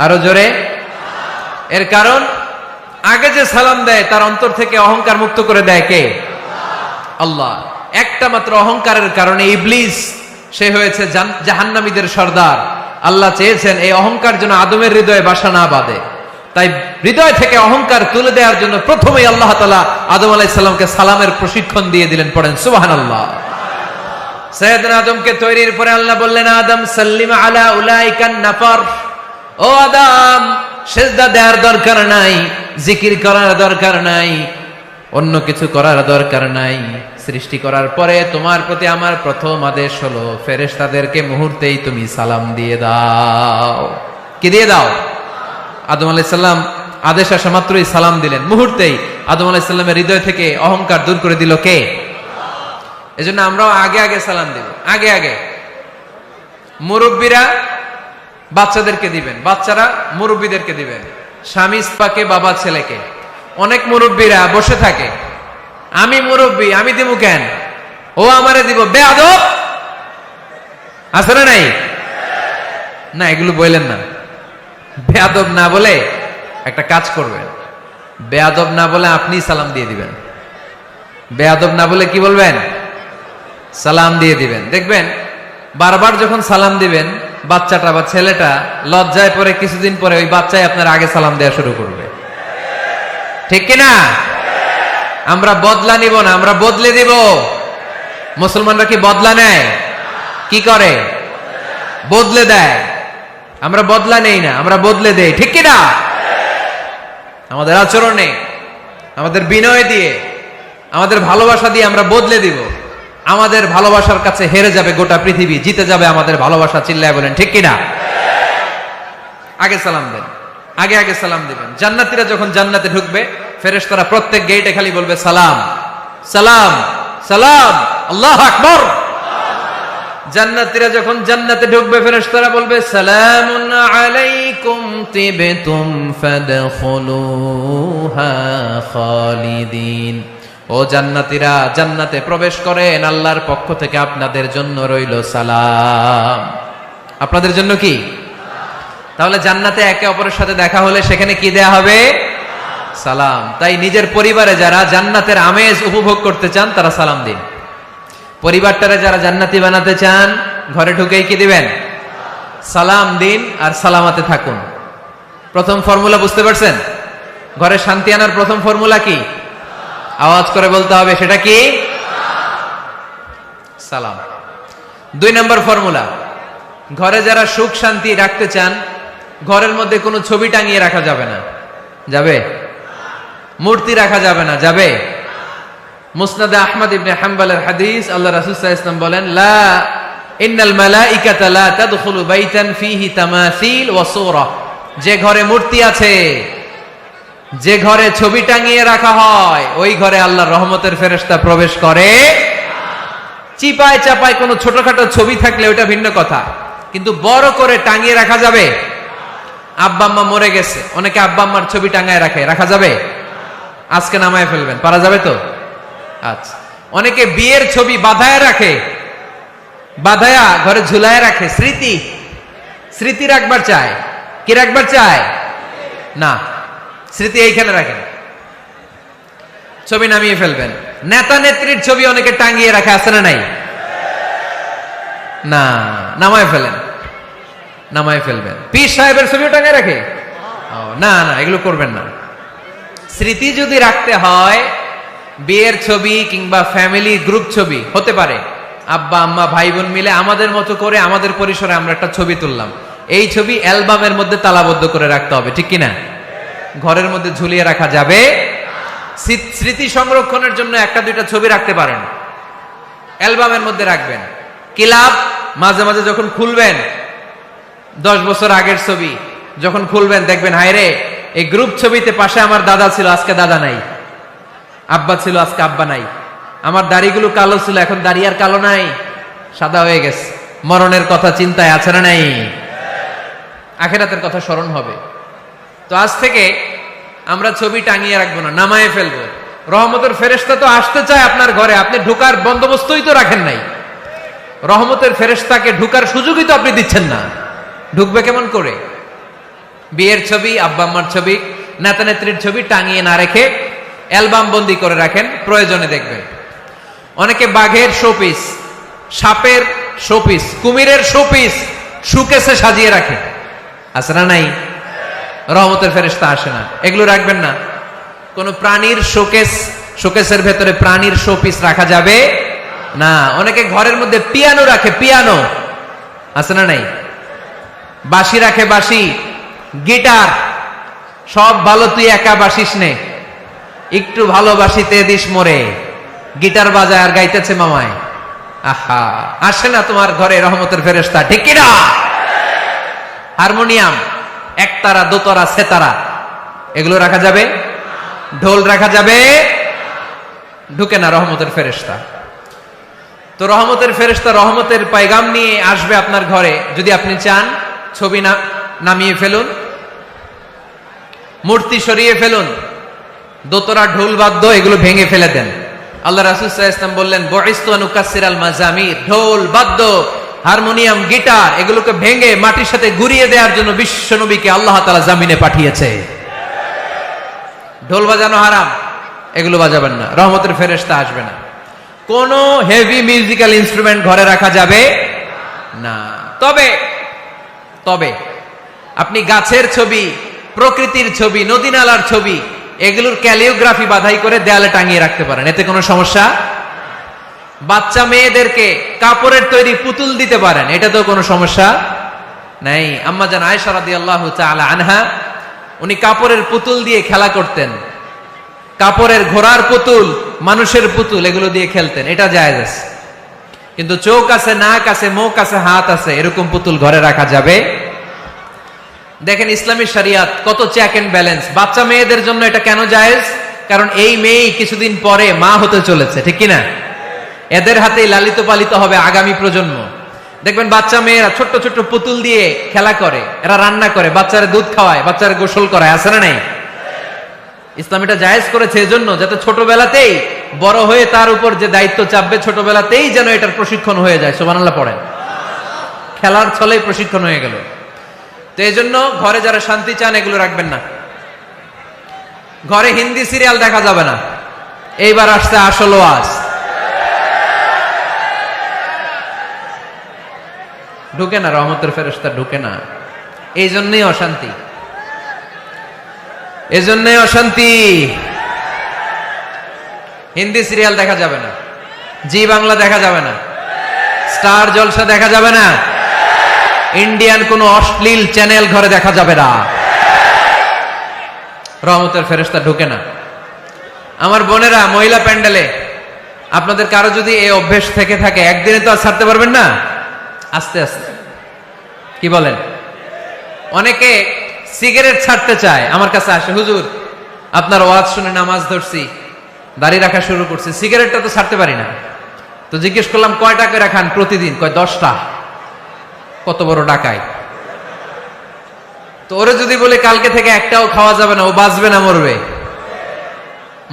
আরো জোরে। এর কারণ আগে যে সালাম দেয় তার অন্তর থেকে অহংকার মুক্ত করে দেয় কে? আল্লাহ। একটা মাত্র অহংকারের কারণে ইবলিস সে হয়েছে জাহান্নামীদের সর্দার। আল্লাহ চেয়েছেন এই অহংকার যেন আদমের হৃদয়ে বাসা না বাঁধে, তাই হৃদয় থেকে অহংকার তুলে দেওয়ার জন্য প্রথমেই আল্লাহ তাআলা আদম আলাইহিস সালামকে সালামের প্রশিক্ষণ দিয়ে দিলেন। পড়েন সুবহানাল্লাহ। সাইয়েদনা আদমকে তৈরির পরে আল্লাহ বললেন, আদম সাল্লিম আলা উলাইকান নাফার। ও আদম, সিজদা দেওয়ার দরকার নাই, জিকির করার দরকার নাই, অন্য কিছু করার দরকার নাই। সৃষ্টি করার পরে তোমার প্রতি আমার প্রথম আদেশ হলো ফেরেশতাদেরকে মুহূর্তেই তুমি সালাম দিয়ে দাও। কি দিয়ে দাও? আদম আলাইহিস সালাম আদেশ আসা মাত্রই সালাম দিলেন, মুহূর্তেই আদম আলাইহিস সালামের হৃদয় থেকে অহংকার দূর করে দিল কে? এজন্য আমরাও আগে আগে সালাম দিব, আগে আগে। মুরব্বীরা বাচ্চাদেরকে দিবেন, বাচ্চারা মুরব্বীদেরকে দিবেন, স্বামী স্ত্রীকে, বাবা ছেলেকে। অনেক মুরব্বীরা বসে থাকে, আমি মুরব্বী আমি দিব কেন, ও আমারে দিব, বেয়াদব। আছে না নাই? না, এগুলো বললেন না। বেয়াদব না বলে একটা কাজ করবেন, বেয়াদব না বলে আপনি সালাম দিয়ে দিবেন। বেয়াদব না বলে কি বলবেন? সালাম দিয়ে দিবেন। দেখবেন বারবার যখন সালাম দিবেন বাচ্চাটা বা ছেলেটা লজ্জায় পরে কিছুদিন পরে ওই বাচ্চাই আপনার আগে সালাম দেওয়া শুরু করবে। ঠিক কিনা? আমরা বদলা নিব না, আমরা বদলে দিব। মুসলমানরা কি বদলা নেয়? কি করে? বদলে দেয়। আমরা বদলা নেই না, আমরা বদলে দেই। ঠিক কিনা? আমাদের আচরণে, আমাদের বিনয় দিয়ে, আমাদের ভালোবাসা দিয়ে আমরা বদলে দিব। আমাদের ভালোবাসার কাছে হেরে যাবে গোটা পৃথিবী, জিতে যাবে আমাদের ভালোবাসা। চিল্লায় বলেন ঠিক কিনা? আগে সালাম দেন, আগে আগে সালাম দিবেন। জান্নাতীরা যখন জান্নাতে ঢুকবে ফেরেশতারা প্রত্যেক গেটে খালি বলবে সালাম সালাম সালাম, আল্লাহু আকবার। জান্নাতীরা যখন জান্নাতে ঢুকবে ফেরেশতারা বলবে সালামুন আলাইকুম তিবতুম ফাদখুলুহা খালিদিন। ও জান্নাতীরা জান্নাতে প্রবেশ করেন, আল্লাহর পক্ষ থেকে আপনাদের জন্য রইল সালাম। আপনাদের জন্য কি? তাহলে জান্নাতে একে অপরের সাথে দেখা হলে সেখানে কি দেয়া হবে? সালাম। তাই নিজের পরিবারে যারা জান্নাতের আমেজ উপভোগ করতে চান তারা সালাম দিন। পরিবারটারে যারা জান্নাতি বানাতে চান ঘরে ঢুকেই কি দিবেন? সালাম দিন আর সালামাতে থাকুন। প্রথম ফর্মুলা বুঝতে পারছেন? ঘরে শান্তি আনার প্রথম ফর্মুলা কি? আওয়াজ করে বলতে হবে, সেটা কি? সালাম। 2 নম্বর ফর্মুলা, ঘরে যারা সুখ শান্তি রাখতে চান ঘরের মধ্যে কোনো ছবি টাঙিয়ে রাখা যাবে না। যাবে? মূর্তি রাখা যাবে না। যাবে? মুসনাদে আহমদ ইবনে হাম্বলের হাদিস, আল্লাহ রাসূল সাল্লাল্লাহু আলাইহি ওয়াসাল্লাম বলেন, লা ইন্নাল মালাইকাতা লা তাদখুলু বাইতান ফিহি তামাসিল ওয়া সূরা। যে ঘরে মূর্তি আছে, যে ঘরে ছবি টাঙিয়ে রাখা হয়, ওই ঘরে আল্লাহর রহমতের ফেরেশতা প্রবেশ করে। চিপায় চাপায় কোনো ছোটখাটো ছবি থাকলে ওটা ভিন্ন কথা, কিন্তু বড় করে টাঙিয়ে রাখা যাবে? আব্বা আম্মা মরে গেছে, অনেকে আব্বা আম্মার ছবি টাঙায় রাখা যাবে? আজকে নামায় ফেলবেন, পারা যাবে তো? আচ্ছা। অনেকে বিয়ের ছবি বাঁধায় রাখে, বাঁধায়া ঘরে ঝুলায় রাখে। স্মৃতি রাখবার চায়। কি রাখবার চায়? না, স্মৃতি এইখানে রাখেন, ছবি নামিয়ে ফেলবেন। নেতা নেত্রীর ছবি অনেকে টাঙিয়ে রাখে, আছে না নাই? না, নামায় ফেলেন, নামায় ফেলবেন। পীর সাহেবের ছবিও টাঙিয়ে রাখে? না না, এগুলো করবেন না। স্মৃতি যদি রাখতে হয়, বিয়ের ছবি কিংবা ফ্যামিলি গ্রুপ ছবি হতে পারে, আব্বা আম্মা ভাই বোন মিলে আমাদের মতো করে আমাদের পরিসরে আমরা একটা ছবি তুললাম, এই ছবি অ্যালবামের মধ্যে তালাবদ্ধ করে রাখতে হবে, ঠিক কিনা? ঘরের মধ্যে ঝুলিয়ে রাখা যাবে? স্মৃতি সংরক্ষণের জন্য 1-2টা ছবি রাখতে পারেন, অ্যালবামের মধ্যে রাখবেন। ক্লাব মাঝে মাঝে যখন খুলবেন, 10 বছর আগের ছবি যখন খুলবেন দেখবেন, হায় রে, এই গ্রুপ ছবিতে পাশে আমার দাদা ছিল, আজকে দাদা নাই, আব্বা ছিল, আজকে আব্বা নাই, আমার দাড়িগুলো কালো ছিল, এখন দাড়ি আর কালো নাই, সাদা হয়ে গেছে। মরণের কথা চিন্তায় আছে না নাই? আখিরাতের কথা স্মরণ হবে। তো আজ থেকে আমরা ছবি টাঙিয়ে রাখবো না, নামায়ে ফেলবো। রহমতের ফেরেশতা তো আসতে চায় আপনার ঘরে, আপনি ঢোকার বন্দোবস্তই তো রাখেন নাই। রহমতের ফেরেশতাকে ঢোকার সুযোগই তো আপনি দিচ্ছেন না, ঢুকবে কেমন করে? বিয়ের ছবি, আব্বা আম্মার ছবি, নেতা নেত্রীর ছবি টাঙিয়ে না রেখে অ্যালবাম বন্দি করে রাখেন, প্রয়োজনে দেখবেন। অনেকে বাঘের শোপিস, সাপের শোপিস, কুমিরের শোপিস শোকেসে সাজিয়ে রাখে, আছে না নাই? রহমতের ফেরেশতা আসে না, এগুলো রাখবেন না। কোন প্রাণীর শোকেসের ভেতরে প্রাণীর শোপিস রাখা যাবে না। অনেকে ঘরের মধ্যে পিয়ানো রাখে, পিয়ানো, আছে না নাই? বাঁশি রাখে, বাঁশি, গিটার, সব ভালো, তুই একা বাসিস নে, একটু ভালোবাসিতে দিস মোরে, গিটার বাজায় আর গাইতেছে মামায়। আহা, আসে না তোমার ঘরে রহমতের ফেরেশতা, ঠিক কিনা? হারমোনিয়াম, একতারা, দোতারা, সেতারা, এগুলো রাখা যাবে? ঢোল রাখা যাবে? ঢুকে না রহমতের ফেরেশতা। তো রহমতের ফেরেশতা রহমতের পায়গাম নিয়ে আসবে আপনার ঘরে। যদি আপনি চান, ছবি নামিয়ে ফেলুন, মূর্তি সরিয়ে ফেলুন, দোতরা, ঢোল বাদ্য এগুলো ভেঙে ফেলে দেন। আল্লাহ রাসূল সাল্লাল্লাহু আলাইহি ওয়াসাল্লাম বললেন, বুইসতু আন উকাসসিরাল মাজামির, ঢোল বাদ্য, হারমোনিয়াম, গিটার এগুলোকে ভেঙে মাটির সাথে গুঁড়িয়ে দেওয়ার জন্য বিশ্ব নবীকে আল্লাহ তাআলা জামিনে পাঠিয়েছে। ঢোল বাজানো হারাম, এগুলো বাজাবেন না, রহমতের ফেরেশতা আসবে না। কোন হেভি মিউজিক্যাল ইনস্ট্রুমেন্ট ঘরে রাখা যাবে না। তবে আপনি গাছের ছবি, প্রকৃতির ছবি, নদী নালার ছবি, এগুলোর ক্যালিওগ্রাফি বাধাই করে দেয়ালে টাঙিয়ে রাখতে পারেন, এতে কোনো সমস্যা। বাচ্চা মেয়েদেরকে কাপড়ের তৈরি পুতুল দিতে পারেন, এটা তো কোনো সমস্যা নাই। আম্মা জান আয়েশা রাদিয়াল্লাহু তাআলা আনহা, উনি কাপড়ের পুতুল দিয়ে খেলা করতেন, কাপড়ের ঘোড়ার পুতুল, মানুষের পুতুল, এগুলো দিয়ে খেলতেন, এটা জায়েজ আছে। কিন্তু চোখ আছে, নাক আছে, মুখ আছে, হাত আছে, এরকম পুতুল ঘরে রাখা যাবে? দেখেন ইসলামী শরিয়াত কত চেক এন্ড ব্যালেন্স। বাচ্চা মেয়েদের জন্য এটা কেন জায়েজ? কারণ এই মেয়েই কিছুদিন পরে মা হতে চলেছে, ঠিক কিনা? এদের হাতেই লালিত পালিত হবে আগামী প্রজন্ম। দেখবেন বাচ্চা মেয়েরা ছোট্ট ছোট্ট পুতুল দিয়ে খেলা করে, এরা রান্না করে, বাচ্চারা দুধ খাওয়ায়, বাচ্চারা গোসল করায়, আছে না নাই? ইসলাম এটা জায়েজ করেছে এজন্য যাতে ছোটবেলাতেই বড় হয়ে তার উপর যে দায়িত্ব চাপবে ছোটবেলাতেই যেন এটার প্রশিক্ষণ হয়ে যায়। সুবহানাল্লাহ পড়েন। খেলার ছলেই প্রশিক্ষণ হয়ে গেল। তো এই জন্য ঘরে যারা শান্তি চান এগুলো রাখবেন না। ঘরে হিন্দি সিরিয়াল দেখা যাবে না। এইবার আসছে আসল ওয়াজ। ঢুকে না, রহমতের ফেরেশতা ঢুকে না। এই জন্যই অশান্তি, এই জন্যই অশান্তি। হিন্দি সিরিয়াল দেখা যাবে না, জি বাংলা দেখা যাবে না, স্টার জলসা দেখা যাবে না, ইন্ডিয়ান কোন অশ্লীল চ্যানেল ঘরে দেখা যাবে না। রহমতের ফেরেশতা ঢুকে না। আমার বোনেরা, মহিলা প্যান্ডেলে আপনাদের কারো যদি এই অভ্যেস থেকে থাকে, একদিনে তো আর ছাড়তে পারবেন না, আস্তে আস্তে। কি বলেন? অনেকে সিগারেট ছাড়তে চায়, আমার কাছে আসে, হুজুর আপনার ওয়াজ শুনে নামাজ ধরছি, দাড়ি রাখা শুরু করছি, সিগারেটটা তো ছাড়তে পারি না। তো জিজ্ঞেস করলাম কয়টা করে খান প্রতিদিন? কয় 10টা। কত বড় ডাকাই! তো ওরে যদি বলে কালকে থেকে একটাও খাওয়া যাবে না, ও বাঁচবে না মরবে?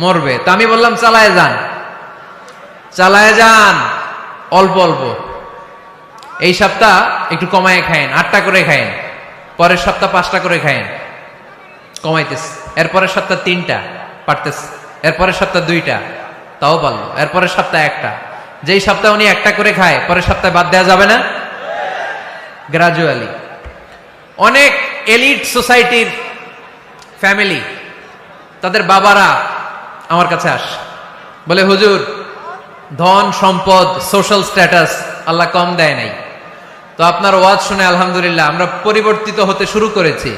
মরবে। তো আমি বললাম চালায় যান, চালায় যান, অল্প অল্প। এই সপ্তাহ একটু কমায় খায়েন, 8টা করে খায়েন, পরের সপ্তাহ 5টা করে খায়েন, কমাইতেস। এরপরের সপ্তাহ 3টা, পারতেস। এরপরের সপ্তাহ 2টা, তাও পারলো। এরপরের সপ্তাহ 1টা। যেই সপ্তাহ উনি 1টা করে খায়, পরের সপ্তাহে বাদ দেওয়া যাবে না? গ্রাজুয়ালি। অনেক এলিট সোসাইটির ফ্যামিলি, তাদের বাবারা আমার কাছে আসে, বলে হুজুর ধন সম্পদ সোশ্যাল স্ট্যাটাস আল্লাহ কম দেয় নাই, তো আপনার ওয়াজ শুনে আলহামদুলিল্লাহ আমরা পরিবর্তিত হতে শুরু করেছি,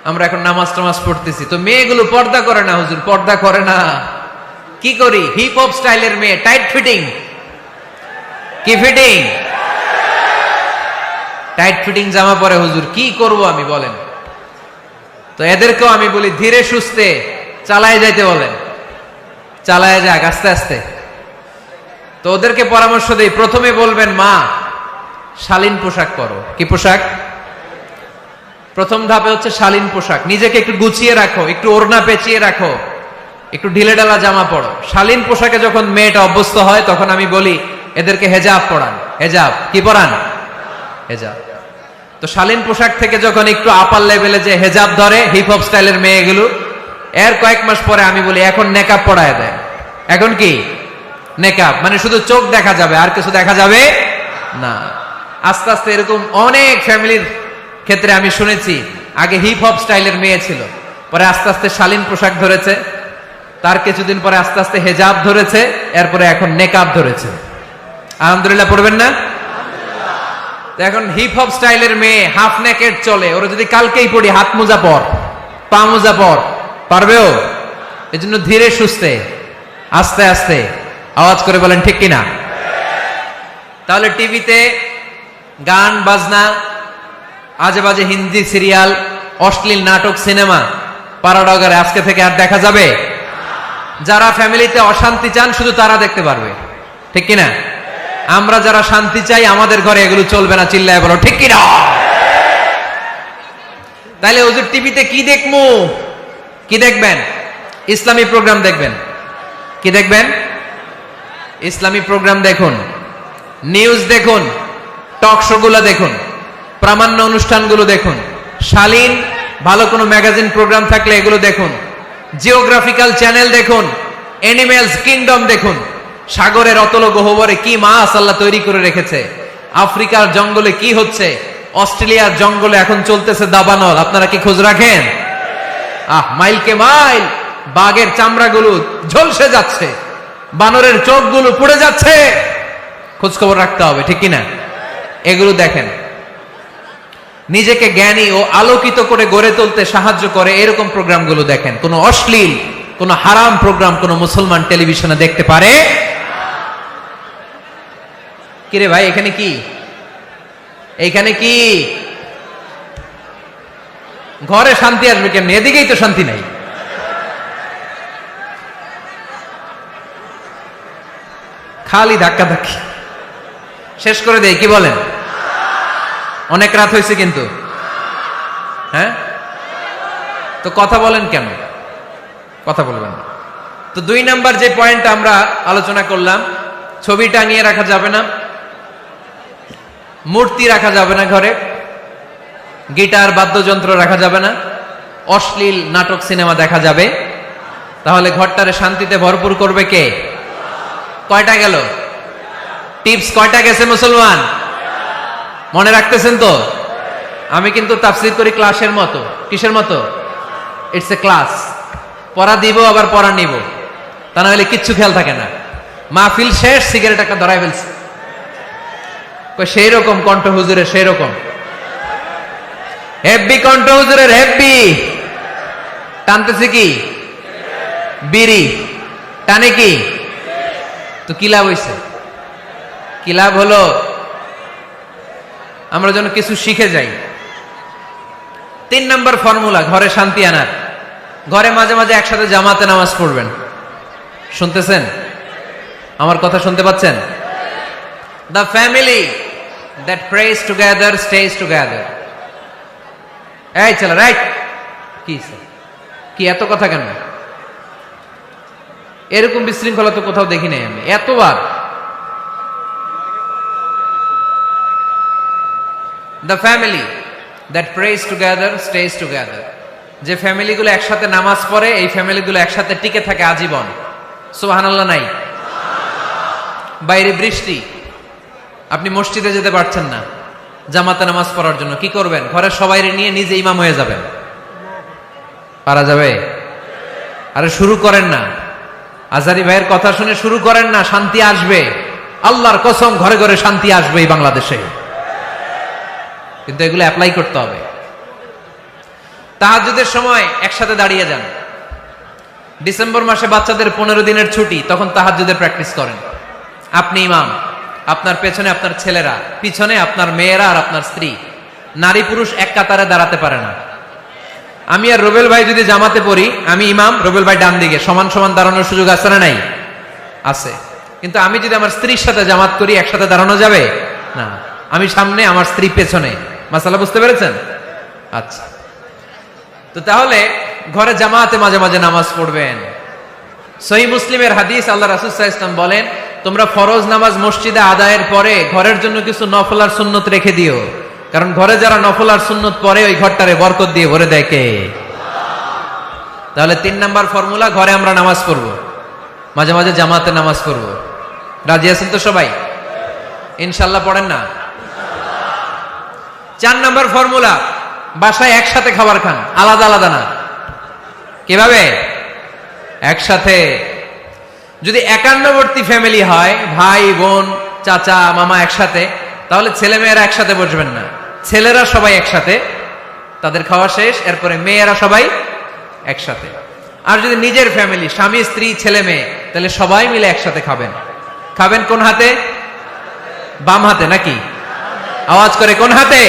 আমরা এখন নামাজ টামাজ পড়তেছি। তো মেয়েগুলো পর্দা করে না হুজুর, পর্দা করে না। কি করি? হিপ হপ স্টাইলের মেয়ে, টাইট ফিটিং। কি ফিটিং? টাইট ফিটিং জামা পরে হুজুর, কি করব আমি বলেন? তো এদেরকেও আমি বলি ধীরে সুস্থে চালায় যাইতে বলেন, চালায় যাক আস্তে আস্তে। তো ওদেরকে পরামর্শ দেই, প্রথমে বলবেন মা শালীন পোশাক পরো। কি পোশাক? প্রথম ধাপে হচ্ছে শালীন পোশাক। নিজেকে একটু গুছিয়ে রাখো, একটু ওড়না পেঁচিয়ে রাখো, একটু ঢিলেঢালা জামা পরো। শালীন পোশাকে যখন মেয়েটা অভ্যস্ত হয় তখন আমি বলি এদেরকে হেজাব পরান। হেজাব কি পরান? হেজাব। তো শালীন পোশাক থেকে যখন একটু আপার লেভেলে যে হেজাব ধরে হিপ হপ স্টাইলের মেয়েগুলো, এর কয়েক মাস পরে আমি বলি এখন নেকাব পরায় দেয়। এখন কি নেকাব? মানে শুধু চোখ দেখা যাবে, আর কিছু দেখা যাবে না। আস্তে আস্তে এরকম অনেক ফ্যামিলির ক্ষেত্রে আমি শুনেছি, আগে হিপ হপ স্টাইলের মেয়ে ছিল, পরে আস্তে আস্তে শালীন পোশাক ধরেছে, তার কিছুদিন পরে আস্তে আস্তে হেজাব ধরেছে, এরপরে এখন নেকাব ধরেছে। আলহামদুলিল্লাহ পড়বেন না? এখন হিপ হপ স্টাইলের মেয়ে হাফ নেকেড চলে, ওরা যদি কালকেই পড়ি হাত মোজা পর, পা মোজা পর, পারবেও? এই জন্য ধীরে সুস্থে আস্তে আস্তে। আওয়াজ করে বলেন ঠিক কিনা? তাহলে টিভিতে গান বাজনা, আজে বাজে হিন্দি সিরিয়াল, অশ্লীল নাটক, সিনেমা, পাড়াডগারে আজকে থেকে আর দেখা যাবে? যারা ফ্যামিলিতে অশান্তি চান শুধু তারা দেখতে পারবে, ঠিক কিনা? আমরা যারা শান্তি চাই আমাদের ঘরে এগুলো চলবে না। চিল্লায় বলো ঠিক কিনা? তাইলে হুজুর টিভিতে কি দেখবো? কি দেখবেন? ইসলামী প্রোগ্রাম দেখবেন। কি দেখবেন? ইসলামী প্রোগ্রাম দেখুন, নিউজ দেখুন, টক শো গুলো দেখুন, প্রামাণ্য অনুষ্ঠানগুলো দেখুন, শালীন ভালো কোনো ম্যাগাজিন প্রোগ্রাম থাকলে এগুলো দেখুন, জিওগ্রাফিক্যাল চ্যানেল দেখুন, অ্যানিমেলস কিংডম দেখুন, সাগরের অতল গহ্বরে কি মাছ আল্লাহ তৈরি করে রেখেছে, আফ্রিকার জঙ্গলে কি হচ্ছে, অস্ট্রেলিয়ার জঙ্গলে এখন চলতেছে দাবানল, আপনারা কি খোঁজ রাখেন? মাইলকে মাইল বাঘের চামড়াগুলো ঝলসে যাচ্ছে, বানরের চোখগুলো পুড়ে যাচ্ছে, খোঁজ খবর রাখতে হবে, ঠিক কিনা? এগুলো দেখেন। নিজেকে জ্ঞানী ও আলোকিত করে গড়ে তুলতে সাহায্য করে এরকম প্রোগ্রামগুলো দেখেন। কোন অশ্লীল, কোন হারাম প্রোগ্রাম কোন মুসলমান টেলিভিশনে দেখতে পারে? কিরে ভাই এখানে কি? এইখানে কি? ঘরে শান্তি আসবে কেমনি? এদিকেই তো শান্তি নাই। খালি ধাক্কা ধাক্কি। শেষ করে দেয়, কি বলেন? অনেক রাত হয়েছে কিন্তু, হ্যাঁ? তো কথা বলেন কেন? কথা বলবেন না। তো 2 নাম্বার যে পয়েন্ট আমরা আলোচনা করলাম, ছবি টাঙিয়ে রাখা যাবে না, মূর্তি রাখা যাবে না ঘরে, গিটার বাদ্যযন্ত্র রাখা যাবে না, অশ্লীল নাটক সিনেমা দেখা যাবে। তাহলে ঘরটারে শান্তিতে ভরপুর করবে কে? কয়টা গেল? টিপস কয়টা গেছে মুসলমান? মনে রাখতেছেন তো? আমি কিন্তু তাফসীর করি ক্লাসের মতো। কিসের মতো? It's a class. পড়া দিব আবার পড়া নিব, তা না হলে কিচ্ছু খেয়াল থাকে না। মাহফিল শেষ, সিগারেট একটা ধরাই ফেলছে। সেই রকম কণ্ঠ হুজুরের, সেই রকম হেব্বি কণ্ঠ হুজুরের, হেব্বি। টানতেছে কি? বিড়ি। টানে কি? তো কি লাভ হইছে? কি লাভ হলো? আমরা যেন কিছু শিখে যাই। 3 নাম্বার ফর্মুলা ঘরে শান্তি আনার, ঘরে মাঝে মাঝে একসাথে জামাতে নামাজ পড়বেন। শুনতেছেন? আমার কথা শুনতে পাচ্ছেন? The family that prays together stays together. এই ছেলে, রাইট? কি এত কথা কেন? এরকম বিশৃঙ্খলা তো কোথাও দেখি নাই আমি এতবার। The family that prays together stays together. যে ফ্যামিলিগুলো একসাথে নামাজ পড়ে, এই ফ্যামিলিগুলো একসাথে টিকে থাকে আজীবন। সুবহানাল্লাহ নাই? বাইরে বৃষ্টি, আপনি মসজিদে যেতে পারছেন না জামাতে নামাজ পড়ার জন্য, কি করবেন? ঘরের সবাইরে নিয়ে নিজে ইমাম হয়ে যাবেন। পারা যাবে? আরে শুরু করেন না, আজারি ভাইয়ের কথা শুনে শুরু করেন না, শান্তি আসবে। আল্লাহর কসম, ঘরে ঘরে শান্তি আসবে এই বাংলাদেশে। কিন্তু এগুলো অ্যাপ্লাই করতে হবে। তাহাজ্জুদের সময় একসাথে দাঁড়িয়ে যান। ডিসেম্বর মাসে বাচ্চাদের 15 দিনের ছুটি, তখন তাহাজ্জুদের প্র্যাকটিস করেন। আপনি ইমাম, আপনার পেছনে আপনার ছেলেরা, পিছনে আপনার মেয়েরা আর আপনার স্ত্রী। নারী পুরুষ এক কাতারে দাঁড়াতে পারে না। আমি আর রুবেল ভাই যদি জামাতে পড়ি, আমি ইমাম, রুবেল ভাই ডান দিকে, সমান সমান দাঁড়ানোর সুযোগ আছে না নাই? আছে। কিন্তু আমি যদি আমার স্ত্রীর সাথে জামাত করি, একসাথে দাঁড়ানো যাবে না। আমি সামনে, আমার স্ত্রী পেছনে। মাসালা বুঝতে পেরেছেন? আচ্ছা, তো তাহলে ঘরে জামাতে মাঝে মাঝে নামাজ পড়বেন। সহিহ মুসলিমের হাদিস, আল্লাহ রাসূল সাল্লাল্লাহু আলাইহি ওয়াসাল্লাম বলেন, তোমরা ফরজ নামাজ মসজিদে আদায়ের পরে ঘরের জন্য কিছু নফল আর সুন্নত রেখে দিও, কারণ ঘরে যারা নফল আর সুন্নত পড়ে ওই ঘরটারে বরকত দিয়ে ভরে দেয় কে? তাহলে 3 নাম্বার ফর্মুলা, ঘরে আমরা নামাজ পড়ব, মাঝে মাঝে জামাতে নামাজ পড়ব। রাজি আছেন তো সবাই? ইনশাআল্লাহ পড়েন না? 4 নাম্বার ফর্মুলা, বাসায় একসাথে খাবার খান, আলাদা আলাদা না। কিভাবে? একসাথে। যদি একান্নবর্তী ফ্যামিলি হয়, ভাই বোন চাচা মামা একসাথে, তাহলে ছেলে মেয়েরা একসাথে বসবেন না। ছেলেরা সবাই একসাথে, তাদের খাওয়া শেষ, এরপরে মেয়েরা সবাই একসাথে। আর যদি নিজের ফ্যামিলি, স্বামী স্ত্রী ছেলে মেয়ে, তাহলে সবাই মিলে একসাথে খাবেন। খাবেন কোন হাতে? বাম হাতে নাকি? আওয়াজ করে কোন হাতে?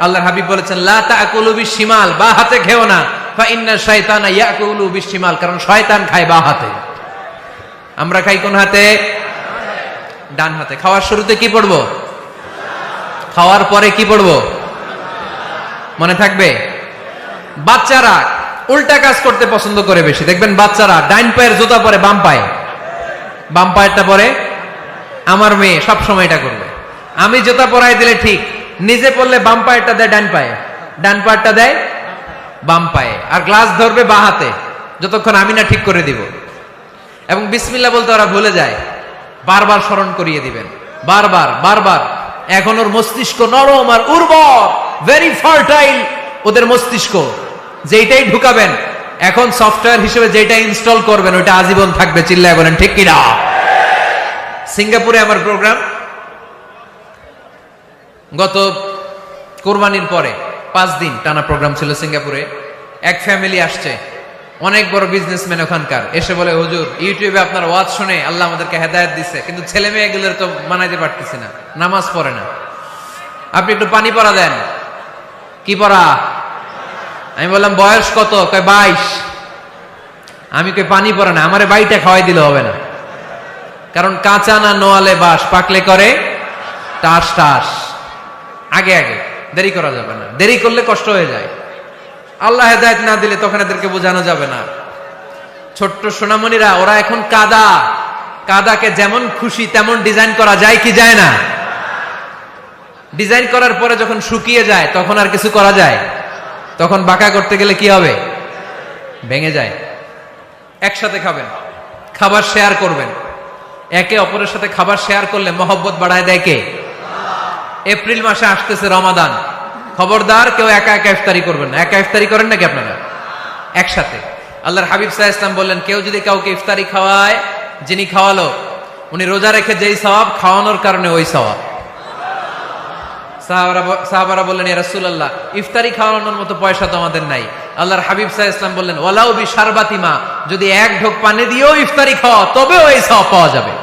আল্লাহর হাবিব বলেছেন, লা তাকুলু বিশিমাল, বা হাতে খেও না, ফা ইন্না শাইতানা ইয়াকুলু বিশিমাল, কারণ শয়তান খায় বা হাতে। আমরা খাই কোন হাতে? ডান হাতে। খাওয়ার শুরুতে কি পড়বো? খাওয়ার পরে কি পড়বো? মনে থাকবে? বাচ্চারা উল্টা কাজ করতে পছন্দ করে বেশি। দেখবেন বাচ্চারা ডাইন পায়ের জুতা পরে বাম পায়ে, বাম পায়েরটা পরে। আমার মেয়ে সব সময় এটা করবে। আমি জুতা পরাই দিলে ঠিক, নিজে পড়লে বাম পায়েরটা দেয় ডান পায়ে, ডান পায়েরটা দেয় বাম পায়ে, আর গ্লাস ধরবে বাঁ হাতে, যতক্ষণ আমি না ঠিক করে দিব। এবং বিসমিল্লাহ বলতে ওরা ভুলে যায়, বারবার স্মরণ করিয়ে দিবেন, বারবার বারবার। এখন ওর মস্তিষ্ক নরম আর উর্বর, ভেরি ফার্টাইল ওদের মস্তিষ্ক। যেইটাই ঢুকাবেন, এখন সফটওয়্যার হিসেবে যেটা ইনস্টল করবেন ওইটা আজীবন থাকবে। চিল্লায় বলেন ঠিক কিনা? সিঙ্গাপুরে আমার প্রোগ্রাম, গত কোরবানির পরে 5 দিন টানা প্রোগ্রাম ছিল সিঙ্গাপুরে। এক ফ্যামিলি আসছে, অনেক বড় বিজনেসম্যান ওখানকার, এসে বলে, হুজুর ইউটিউবে আপনার ওয়াজ শুনে আল্লাহ আমাদেরকে হেদায়েত দিচ্ছে, কিন্তু ছেলে মেয়েগুলোর তো মানাইতে পারতেছি না, নামাজ পড়ে না, আপনি একটু পানি পড়া দেন। কি পড়া? আমি বললাম বয়স কত? কয় 22। আমি কই পানি পড়ে না, আমারে বাইটা খাওয়াই দিলে হবে না, কারণ কাঁচা না নোয়ালে বাস, পাকলে করে টাস টাস। আগে আগে, দেরি করা যাবে না। দেরি করলে কষ্ট হয়ে যায়। আল্লাহ হেদায়েত না দিলে তখন এদেরকে বোঝানো যাবে না। ছোট্ট সোনামণিরা, ওরা এখন কাদা, কাদাকে যেমন খুশি তেমন ডিজাইন করা যায় কি যায় না? ডিজাইন করার পরে যখন শুকিয়ে যায় তখন আর কিছু করা যায়? তখন বাঁকা করতে গেলে কি হবে? ভেঙে যায়। একসাথে খাবেন, খাবার শেয়ার করবেন। একে অপরের সাথে খাবার শেয়ার করলে মহব্বত বাড়ায় দেয় কে? এপ্রিল মাসে আসতেছে রমাদান, খবরদার কেউ একা একা ইফতারি করবেন না। একা ইফতারি করেন নাকি আপনারা? একসাথে। আল্লাহর হাবিব সাল্লাল্লাহু আলাইহি ওয়াসাল্লাম বললেন, কেউ যদি কাউকে ইফতারি খাওয়ায়, যিনি খাওয়ালো উনি রোজা রেখে যেই সওয়াব, খাওয়ানোর কারণে ওই সওয়াব। সাহাবারা বললেন, ইয়া রাসূলুল্লাহ, ইফতারি খাওয়ানোর মতো পয়সা তো আমাদের নাই। আল্লাহর হাবিব সাল্লাল্লাহু আলাইহি ওয়াসাল্লাম বললেন, ওয়ালাউ বিশারবাতিমা, যদি এক ঢোক পানি দিয়েও ইফতারি খাওয়া তবেও এই সওয়াব পাওয়া যাবে।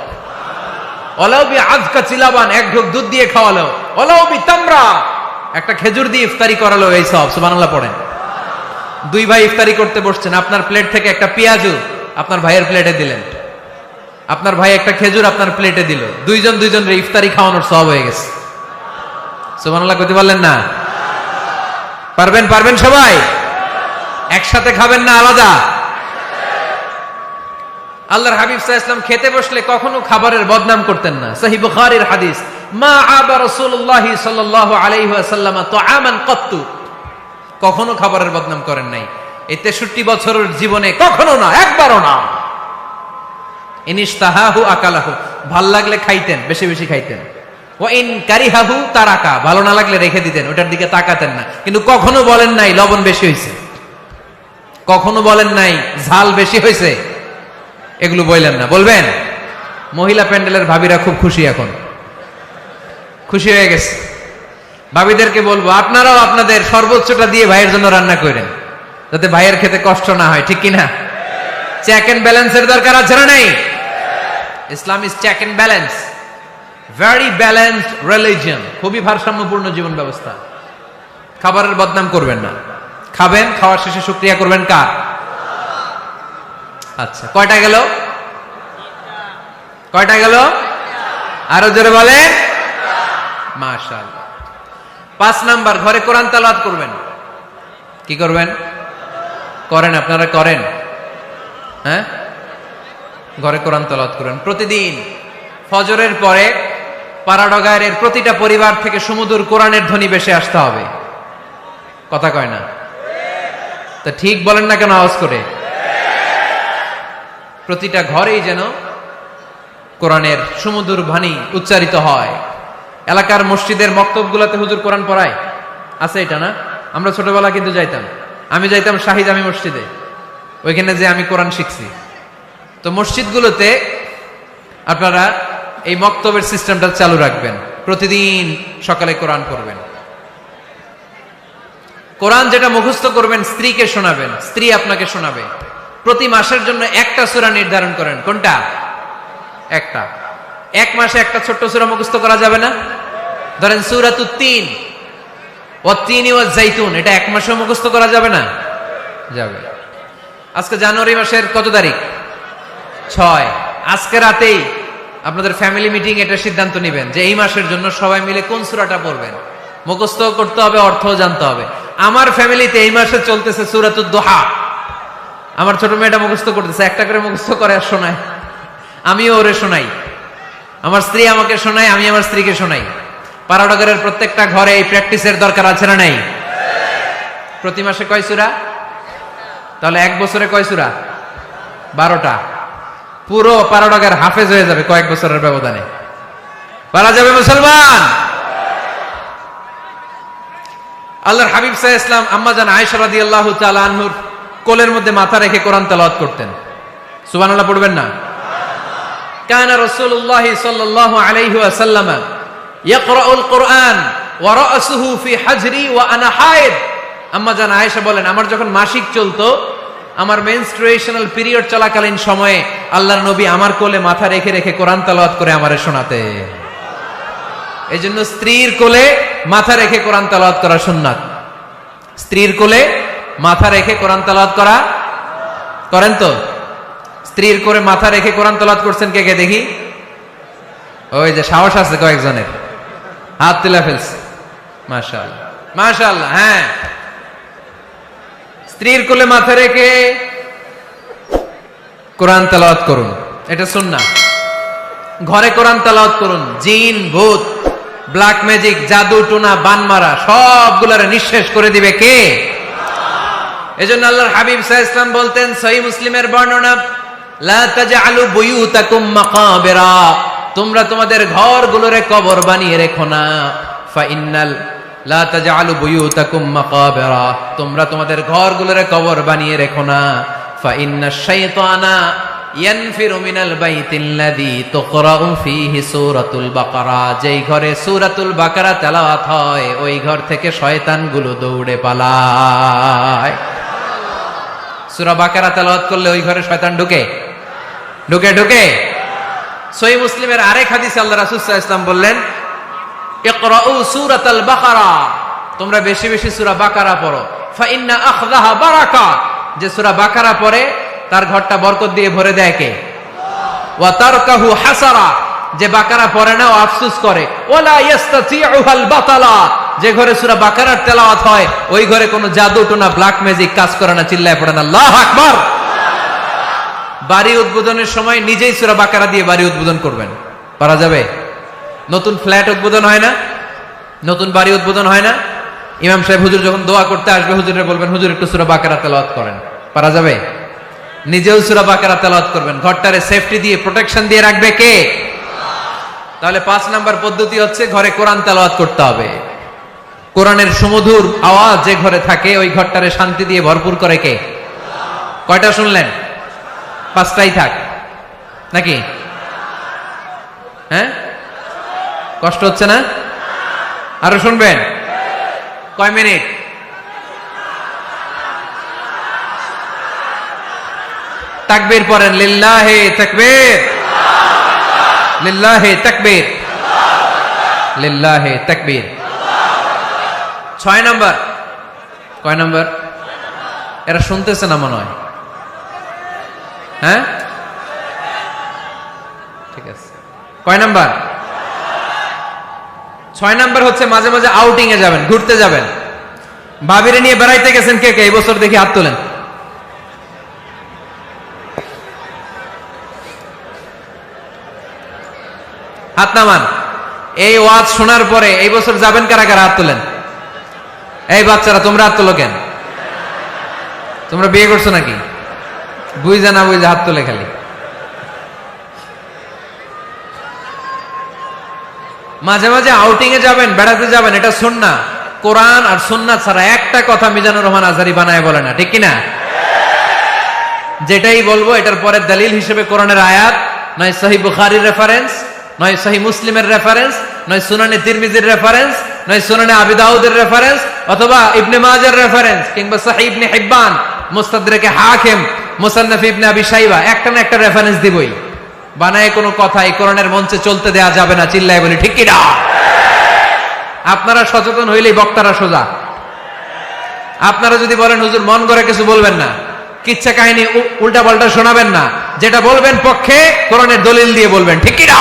ওয়ালাউ বিআযকা চিলাবান, এক ঢোক দুধ দিয়ে খাওয়ালো। ওয়ালাউ বিতামরা, একটা খেজুর দিয়ে ইফতারি করালো, এই সওয়াব। সুবহানাল্লাহ পড়েন। দুই ভাই ইফতারি করতে বসছেন, আপনার প্লেট থেকে একটা পেঁয়াজু আপনার ভাইয়ের প্লেটে দিলেন, আপনার ভাই একটা খেজুর আপনার প্লেটে দিল, দুইজন দুইজনের ইফতারি খাওয়ানোর সওয়াব হয়ে গেছে। সুবহানাল্লাহ কইতে পারলেন না? পারবেন? পারবেন সবাই? একসাথে খাবেন না আলাদা? আল্লাহর হাবিব সাল্লাল্লাহু আলাইহি ওয়াসাল্লাম খেতে বসলে কখনো খাবারের বদনাম করতেন না। সহিহ বুখারীর হাদিস, মা আবা রাসূলুল্লাহ সাল্লাল্লাহু আলাইহি ওয়াসাল্লাম তুআমান কাত্তু, কখনো খাবারের বদনাম করেন নাই। এই 63 বছরের জীবনে কখনো না, একবারও না। ইনিশতাহাহু আকালাহু, ভাল লাগলে খাইতেন, বেশি বেশি খাইতেন। ওয়া ইন কারিহাহু তারাকা, ভালো না লাগলে রেখে দিতেন, ওটার দিকে তাকাতেন না। কিন্তু কখনো বলেন নাই লবণ বেশি হয়েছে, কখনো বলেন নাই ঝাল বেশি হয়েছে, এগুলো বললেন না। বলবেন? মহিলা প্যান্ডেলের ভাবিরা খুব খুশি, এখন খুশি হয়ে গেছে। ভাবিদেরকে বলবো, আপনারাও আপনাদের সর্বোচ্চটা দিয়ে ভাইয়ের জন্য রান্না করেন, যাতে ভাইয়ের খেতে কষ্ট না হয়, ঠিক কিনা? চেক এন্ড ব্যালেন্সের দরকার আছে না নাই? Islam is check and balance, very balanced religion, খুবই ভারসাম্যপূর্ণ জীবন ব্যবস্থা। খাবারের বদনাম করবেন না, খাবেন, খাওয়ার শেষে শুকরিয়া করবেন কার? আচ্ছা, কয়টা গেল? কয়টা গেল? আরো জোরে বলেন। মাশাআল্লাহ। 5 নাম্বার, ঘরে কোরআন তেলাওয়াত করবেন। কি করবেন? করেন, আপনারা করেন? হ্যাঁ, ঘরে কোরআন তেলাওয়াত করেন প্রতিদিন। ফজরের পরে পাড়াডগায়ের প্রতিটা পরিবার থেকে সুমধুর কোরআনের ধ্বনি ভেসে আসতে হবে। কথা কয় না তো? ঠিক বলেন না কেন আওয়াজ করে? প্রতিটা ঘরেই যেন কোরআনের সুমধুর বাণী উচ্চারিত হয়। এলাকার মসজিদের মক্তবগুলোতে হুজুর কোরআন পড়ায়, আছে এটা না? আমরা ছোটবেলা কিন্তু যাইতাম, আমি যাইতাম শাহী জামি মসজিদে, ওইখানে যে আমি কোরআন শিখছি। তো মসজিদগুলোতে আপনারা এই মক্তবের সিস্টেমটা চালু রাখবেন, প্রতিদিন সকালে কোরআন পড়বেন। কোরআন যেটা মুখস্থ করবেন স্ত্রীকে শোনাবেন, স্ত্রী আপনাকে শোনাবে। প্রতি মাসের জন্য একটা সূরা নির্ধারণ করেন। কোনটা? একটা। এক মাসে একটা ছোট্ট সূরা মুখস্থ করা যাবে না? ধরেন সূরাতুত তিন, ওয়াত-তিনি ওয়াজ-জাইতুন, এটা এক মাসে মুখস্থ করা যাবে না? যাবে। আজকে জানুয়ারি মাসের কত তারিখ? 6। আজকে রাতেই আপনাদের ফ্যামিলি মিটিং এটা সিদ্ধান্ত নেবেন যে এই মাসের জন্য সবাই মিলে কোন সূরাটা পড়বেন। মুখস্থ করতে হবে, অর্থও জানতে হবে। আমার ফ্যামিলিতে এই মাসে চলতেছে সূরাতুদ দুহা। আমার ছোট মেয়েটা মুখস্থ করতেছে, একটা করে মুখস্থ করে আর শোনায়, আমিও ওরে শোনাই। আমার স্ত্রী আমাকে শোনায়, আমি আমার স্ত্রীকে শোনাই। পাড়াডগারের প্রত্যেকটা ঘরে এই প্র্যাকটিসের দরকার আছে না নাই? প্রতি মাসে কয় সূরা? তাহলে এক বছরে কয় সূরা? 12টা। পুরো পাড়াডগার হাফেজ হয়ে যাবে কয়েক বছরের ব্যবধানে। পারা যাবে মুসলমান? আল্লাহর হাবিব সাল্লাল্লাহু আলাইহি ওয়াসাল্লাম আম্মা জান আয়েশা রাদিয়াল্লাহু তাআলা আনহুর কোলের মধ্যে মাথা রেখে কোরআন তেলাওয়াত করতেন। সুবহানাল্লাহ পড়বেন না? কানা রাসূলুল্লাহ সাল্লাল্লাহু আলাইহি ওয়াসাল্লাম ইয়াকরাউল কুরআন ওয়া রাসুহু ফি হাজরি ওয়া আনা হায়েদ। আম্মা জান আয়েশা বলেন, আমার যখন মাসিক চলতো, আমার মেনস্ট্রুয়েশনাল পিরিয়ড চলাকালীন সময়ে আল্লাহর নবী আমার কোলে মাথা রেখে রেখে কোরআন তেলাওয়াত করে আমারে শোনাতে। এজন্য স্ত্রীর কোলে মাথা রেখে কোরআন তেলাওয়াত করা সুন্নাত। স্ত্রীর কোলে মাথা রেখে কোরআন তেলাওয়াত করা করেন তো? স্ত্রীর কোলে মাথা রেখে কোরআন তেলাওয়াত করছেন কে কে দেখি? ওই যে সাহস আছে কয়েকজনের, হাত তুলে ফেলছে। মাশাআল্লাহ মাশাআল্লাহ। হ্যাঁ, স্ত্রীর কোলে মাথা রেখে কোরআন তেলাওয়াত করুন, এটা সুন্নাহ। ঘরে কোরআন তেলাওয়াত করুন। জিন, ভূত, ব্ল্যাক ম্যাজিক, জাদু টোনা, বানমারা সবগুলারে নিঃশেষ করে দিবে কে? এজন্য আল্লাহর হাবিব সাল্লাল্লাহু আলাইহি ওয়াসাল্লাম বলতেন, সহিহ মুসলিমের বর্ণনা, লা তাজআলু বুয়ুতাকুম মাকাবিরা, তোমরা তোমাদের ঘরগুলোরে কবর বানিয়ে রেখো না। ফা ইন্নাল লা তাজআলু বুয়ুতাকুম মাকাবিরা, তোমরা তোমাদের ঘরগুলোরে কবর বানিয়ে রেখো না। ফা ইন্নাশ শাইতানা ইয়ানফিরু মিনাল বাইতিল্লাযী তুকরাউ ফীহি সূরাতুল বাকারা, যেই ঘরে সূরাতুল বাকারা তেলাওয়াত হয় ওই ঘর থেকে শয়তানগুলো দৌড়ে পালায়। সূরা বাকারা তেলাওয়াত করলে ওই ঘরে শয়তান ঢুকে ঢুকে ঢুকে। সহিহ মুসলিমের আরেক হাদিসে আল্লাহ রাসূল সাল্লাল্লাহু আলাইহি ওয়াসাল্লাম বললেন, ইকরাউ সূরাতাল বাকারা, তোমরা বেশি বেশি সূরা বাকারা পড়ো। ফা ইন্না আখযাহা বারাকা, যে সূরা বাকারা পড়ে তার ঘরটা বরকত দিয়ে ভরে দেয় কে? ওয়া তারকাহু হাসারা, যে বাকারা পড়ে না ও আফসোস করে। ওয়ালা ইস্তাতিউহাল বাতালা, যে ঘরে সূরা বাকারার তেলাওয়াত হয় ওই ঘরে কোনো জাদু টোনা, ব্ল্যাক ম্যাজিক কাজ করে না। চিল্লায় পড়েন আল্লাহু আকবার। বাড়ি উদ্বোধনের সময় নিজেই সূরা বাকারা দিয়ে বাড়ি উদ্বোধন করবেন, পারা যাবে? নতুন ফ্ল্যাট উদ্বোধন হয় না, নতুন বাড়ি উদ্বোধন হয় না, ইমাম সাহেব হুজুর যখন দোয়া করতে আসবে হুজুরে বলবেন, হুজুর একটু সূরা বাকারা তেলাওয়াত করেন, পারা যাবে? নিজেও সূরা বাকারা তেলাওয়াত করবেন। ঘরটারে সেফটি দিয়ে, প্রোটেকশন দিয়ে রাখবে কে? তাহলে 5 নাম্বার পদ্ধতি হচ্ছে ঘরে কোরআন তেলাওয়াত করতে হবে। কোরআনের সুমধুর আওয়াজ যে ঘরে থাকে ওই ঘরটারে শান্তি দিয়ে ভরপুর করে কে? কয়টা শুনলেন? 5টাই থাক নাকি? হ্যাঁ, কষ্ট হচ্ছে না? আরো শুনবেন? কয় মিনিট? তাকবীর পড়েন, লিল্লাহি তাকবীর, লিল্লাহি তাকবীর, লিল্লাহি তাকবীর। 6 নাম্বার। কয় নাম্বার? এরা শুনতেছে না মনে হয়। হ্যাঁ, ঠিক আছে। কয় নাম্বার? 6 নাম্বার হচ্ছে মাঝে মাঝে আউটিং এ যাবেন, ঘুরতে যাবেন। ভাবিরে নিয়ে বেড়াইতে গেছেন কে কে এই বছর? দেখি হাত তোলেন। হাত নামান। এই ওয়াজ শোনার পরে এই বছর যাবেন কারা কারা? হাত তোলেন। এই বাচ্চারা তোমরা হাত তোলো কেন? তোমরা বিয়ে করছো নাকি? বুঝা না বুঝা হাত তোলে খালি। মাঝে মাঝে আউটিং এ যাবেন, বেড়াতে যাবেন, এটা সুন্নাহ। কোরআন আর সুন্নাহ ছাড়া একটা কথা মিজানুর রহমান আজহারী বানায় বলে না, ঠিক কিনা? যেটাই বলবো এটার পরে দলিল হিসেবে কোরআনের আয়াত, নয় সহিহ বুখারীর রেফারেন্স, নয় সহিহ মুসলিমের রেফারেন্স, নয় সুনানে তিরমিজির রেফারেন্স, নয় সুনানে আবি দাউদের রেফারেন্স, অথবা ইবনে মাজার রেফারেন্স, কিংবা সহিহ ইবনে হিব্বান, মুস্তাদরাকে হাকিম, মুসান্নাফ ইবনে আবি শাইবা, একটা না একটা রেফারেন্স দিবই। বানায় কোনো কথা এই কোরআনের মঞ্চে চলতে দেয়া যাবে না। চিল্লায় বলি ঠিক কি না? আপনারা সচেতন হইলেই বক্তারা সোজা। আপনারা যদি বলেন হুজুর মন করে কিছু বলবেন না, কিচ্ছা কাহিনী উল্টা পাল্টা শোনাবেন না, যেটা বলবেন পক্ষে কোরআনের দলিল দিয়ে বলবেন, ঠিক কি না?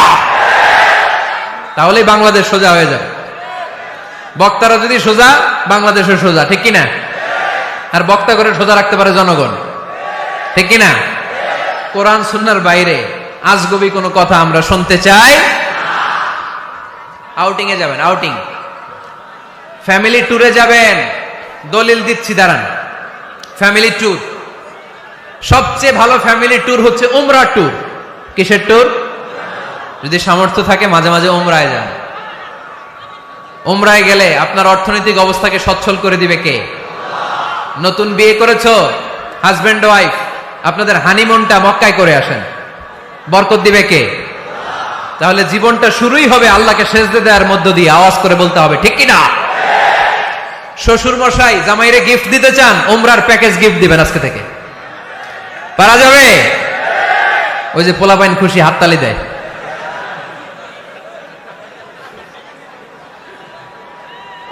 তাহলেই বাংলাদেশ সোজা হয়ে যাবে। বক্তারা যদি সোজা, বাংলাদেশও সোজা, ঠিক কি না? আর বক্তা করে সোজা রাখতে পারে জনগণ, ঠিক কি না? কোরআন সুন্নাহর বাইরে আজগবি কোনো কথা আমরা শুনতে চাই। আউটিং এ যাবেন, আউটিং, ফ্যামিলি ট্যুরে যাবেন, দলিল দিচ্ছি দাঁড়ান। ফ্যামিলি ট্যুর, সবচেয়ে ভালো ফ্যামিলি ট্যুর হচ্ছে উমরা ট্যুর। কিসের ট্যুর? যদি সামর্থ্য থাকে মাঝে মাঝে উমরায় যান। উমরায় গেলে আপনার অর্থনৈতিক অবস্থাকে সচ্ছল করে দিবে কে? নতুন বিয়ে করেছো, হাজবেন্ড ওয়াইফ, আপনাদের হানিমুনটা মক্কায় করে আসেন, বরকত দিবে কে? তাহলে জীবনটা শুরুই হবে আল্লাহকে সেজদা দেওয়ার মধ্য দিয়ে। আওয়াজ করে বলতে হবে, ঠিক কি না? শ্বশুর মশাই জামাইরে গিফট দিতে চান, উমরার প্যাকেজ গিফট দিবেন আজকে থেকে, পারা যাবে? ওই যে পোলাপাইন খুশি হাততালি দেয়।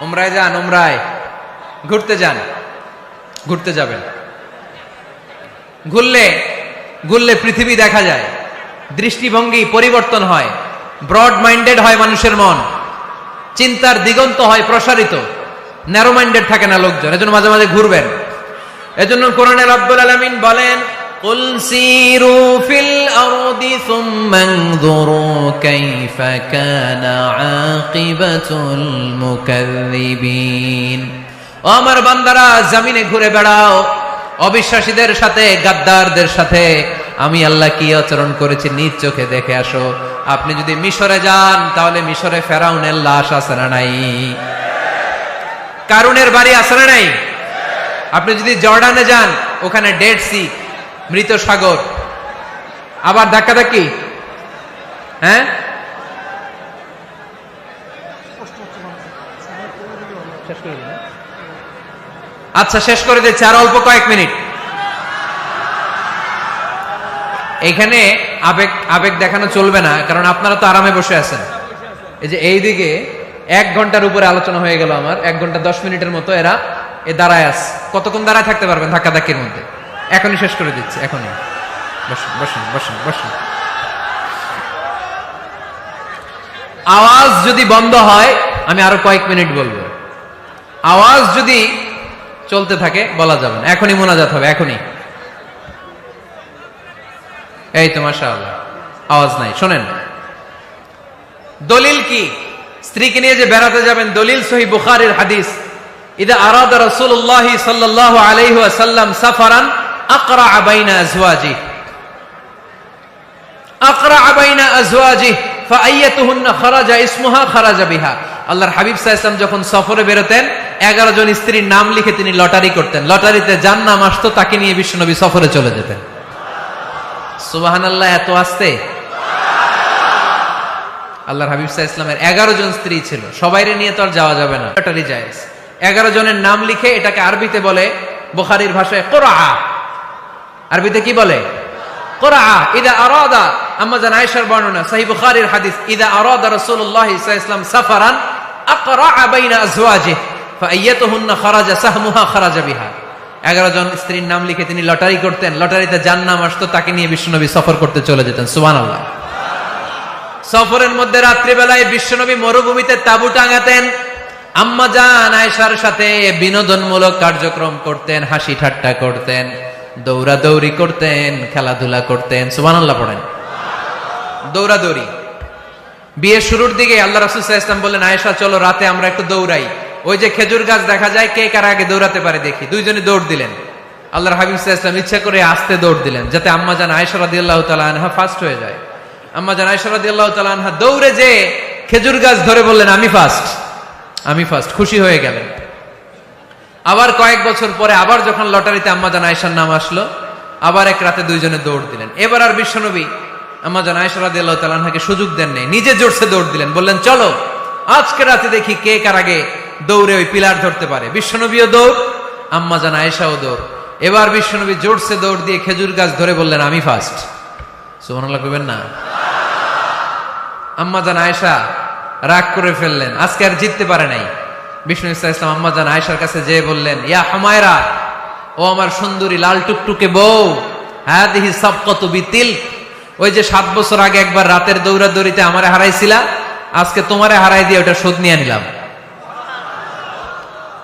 উমরায় যান, উমরায় ঘুরতে যান, ঘুরতে যাবেন। ঘুরলে ঘুরলে পৃথিবী দেখা যায়, দৃষ্টিভঙ্গি পরিবর্তন হয়, ব্রড মাইন্ডেড হয় মানুষের মন। চিন্তার দিগন্ত হয় প্রসারিত, ন্যারো মাইন্ডেড থাকে না লোকজন, এজন্য মাঝে মাঝে ঘুরবেন। এজন্য কোরআনে রব্বুল আলামিন বলেন, কুল সিরু ফিল আরদি সুম্মা আনযুরু কাইফা কানা আকিবাতুল মুকাযযিবিন। ও আমার বান্দারা, জমিনে ঘুরে বেড়াও, অবিশ্বাসীদের সাথে, গাদ্দারদের সাথে আমি আল্লাহ কি আচরণ করেছি নিজ চোখে দেখে আসো। আপনি যদি মিশরে যান, তাহলে মিশরে ফেরাউনের লাশ আছে না নাই? কারুনের বাড়ি আছে না নাই? আপনি যদি জর্ডানে যান, ওখানে ডেড সি, মৃত সাগর, আবার ধাক্কাধাক্কি। হ্যাঁ, আচ্ছা শেষ করে দিচ্ছি, আর অল্প কয়েক মিনিট। এখানে আবেগ আবেগ দেখানো চলবে না, কারণ আপনারা তো আরামে বসে আছেন। এই যে এইদিকে 1 ঘন্টার উপরে আলোচনা হয়ে গেল আমার, 1 ঘন্টা 10 মিনিটের মতো এরা দাঁড়ায় আছে। কতক্ষণ দাঁড়ায় থাকতে পারবেন ধাক্কাধাক্কির মধ্যে? এখনই শেষ করে দিচ্ছি, এখনই। বসুন বসুন বসুন বসুন। আওয়াজ যদি বন্ধ হয় আমি আরো কয়েক মিনিট বলবো। আওয়াজ যদি চলতে থাকে বলা যাবে না। এখনই মোনাজাত হবে, এখনই। এই তো মাশাআল্লাহ, আওয়াজ নাই। শোনেন, দলিল কি? স্ত্রীকে নিয়ে যে বেড়াতে যাবেন, দলিল সহিহ বুখারীর হাদিস, ইদা আরাদা রাসূলুল্লাহ সাল্লাল্লাহু আলাইহি ওয়াসাল্লাম সাফারান আকরা বাইনা আজওয়াজিহি, আকরা বাইনা আজওয়াজিহি ফাআইয়াতুহুন্না খারাজা ইসমুহা খারাজা বিহা। আল্লাহর হাবিব সাল্লাল্লাহু আলাইহি ওয়াসাল্লাম যখন সফরে বেরোতেন, 11 জন স্ত্রীর নাম লিখে তিনি লটারি করতেন। লটারিতে যার নাম আসতো তাকে নিয়ে বিশ্বনবী সফরে চলে যেতেন। সুবহানাল্লাহ, এত আসতে। আল্লাহর হাবিব সাল্লাল্লাহু আলাইহি ওয়াসাল্লামের 11 জন স্ত্রী ছিল, সবাইরে নিয়ে তো আর যাওয়া যাবে না, লটারি জায়েজ। 11 জনের নাম লিখে, এটাকে আরবিতে বলে, বুখারীর ভাষায় কুরআ। আরবিতে কি বলে? কুরআ। ইদা আরাদা, আম্মা জান আয়েশার বর্ণনা, সহিহ বুখারীর হাদিস, ইদা আরাদা রাসূলুল্লাহ সাল্লাল্লাহু আলাইহি ওয়াসাল্লাম সাফারান আকরা বাইনা আজওয়াজিহি ফাআইয়াতুহুন্না খারাজা সাহমুহা খারাজা বিহা। 11 জন স্ত্রীর নাম লিখে তিনি লটারি করতেন, লটারিতে যার নাম আসতো তাকে নিয়ে বিশ্বনবী সফর করতে চলে যেতেন। সুবহানাল্লাহ। সফরের মধ্যে রাত্রিবেলায় বিশ্বনবী মরুভূমিতে তাঁবু টাঙাতেন, আম্মা জান আয়েশার সাথে বিনোদনমূলক কার্যক্রম করতেন, হাসি ঠাট্টা করতেন, দৌড়াদৌড়ি করতেন, খেলাধুলা করতেন। সুবহানাল্লাহ পড়েন। দৌড়াদৌড়ি। বিয়ের শুরুর দিকে আল্লাহ রাসূল সাল্লাল্লাহু আলাইহি ওয়াসাল্লাম বললেন, আয়েশা চলো রাতে আমরা একটু দৌড়াই, ওই যে খেজুর গাছ দেখা যায়, কে কার আগে দৌড়াতে পারে দেখি। দুইজনে দৌড় দিলেন। আল্লাহর হাবিব সাল্লাল্লাহু আলাইহি ওয়াসাল্লাম ইচ্ছা করে আস্তে দৌড় দিলেন, যাতে আম্মা জান আয়েশা রাদিয়াল্লাহু তাআলা আনহা ফার্স্ট হয়ে যায়। আম্মা জান আয়েশা রাদিয়াল্লাহু তাআলা আনহা দৌড়ে যে খেজুর গাছ ধরে বললেন, আমি ফার্স্ট, আমি ফার্স্ট, খুশি হয়ে গেলেন। আবার কয়েক বছর পরে আবার যখন লটারিতে আম্মা জান আয়েশার নাম আসলো, আবার এক রাতে দুইজনে দৌড় দিলেন। এবার আর বিশ্বনবী আম্মা জান আয়েশা রাদিয়াল্লাহু তাআলা আনহাকে সুযোগ দেন নাই, নিজে জোরসে দৌড় দিলেন, বললেন চলো আজকে রাতে দেখি কে কার আগে দৌড়ে ওই পিলার ধরতে পারে। বিশ্বনবীও দৌড়, আম্মা জান আয়েশাও দৌড়। এবার বিশ্বনবী জোরসে দৌড় দিয়ে খেজুর গাছ ধরে বললেন, আমি ফার্স্ট। সুবহানাল্লাহ কইবেন না? আম্মা জান আয়েশা রাগ করে ফেললেন, আজকে আর জিততে পারে নাই। বিষ্ণু ইসলাম আম্মা জান আয়েশার কাছে যেয়ে বললেন, ইয়া হুমায়রা, ও আমার সুন্দরী লাল টুকটুকে বউ, হাদিহি সাবকাতু বিতিল, ওই যে 7 বছর আগে একবার রাতের দৌড়াদৌড়িতে আমারে হারাইছিলা, আজকে তোমারে হারাই দিয়ে ওটা শোধ নিয়ে নিলাম।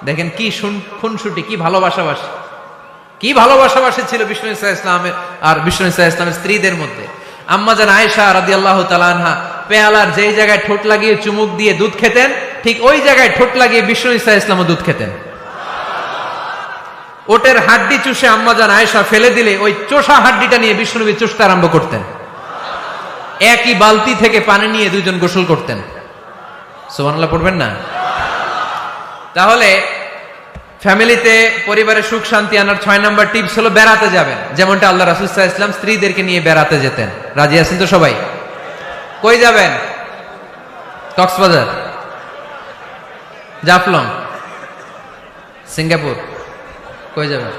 দেখেন কি খুনসুটি, কি ভালোবাসাবাসি, কি ভালোবাসাবাসি ছিল বিষ্ণু ইসলামের আর বিষ্ণু ইসলামের স্ত্রীদের মধ্যে। আম্মা জান আয়েশা রাদিয়াল্লাহু তাআলা আনহা পেয়ালার যেই জায়গায় ঠোঁট লাগিয়ে চুমুক দিয়ে দুধ খেতেন, ঠিক ওই জায়গায় ঠোঁট লাগিয়ে বিষ্ণু ইসলামও দুধ খেতেন। ওটের হাড্ডি চুষে আম্মা জান আয়েশা ফেলে দিলে ওই চোষা হাড্ডিটা নিয়ে বিষ্ণুনবী চুষতে আরম্ভ করতেন। একই বালতি থেকে পানি নিয়ে দুইজন গোসল করতেন। সুবহানাল্লাহ পড়বেন না? তাহলে ফ্যামিলিতে, পরিবারে সুখ শান্তি আনার 6 নাম্বার টিপস হলো বেড়াতে যাবেন, যেমনটা আল্লাহ রাসূল সাল্লাল্লাহু আলাইহি ওয়াসাল্লাম স্ত্রীদেরকে নিয়ে বেড়াতে যেতেন। রাজি আছেন তো সবাই? কই যাবেন? কক্সবাজার, জাফলং, সিঙ্গাপুর, কই যাবেন?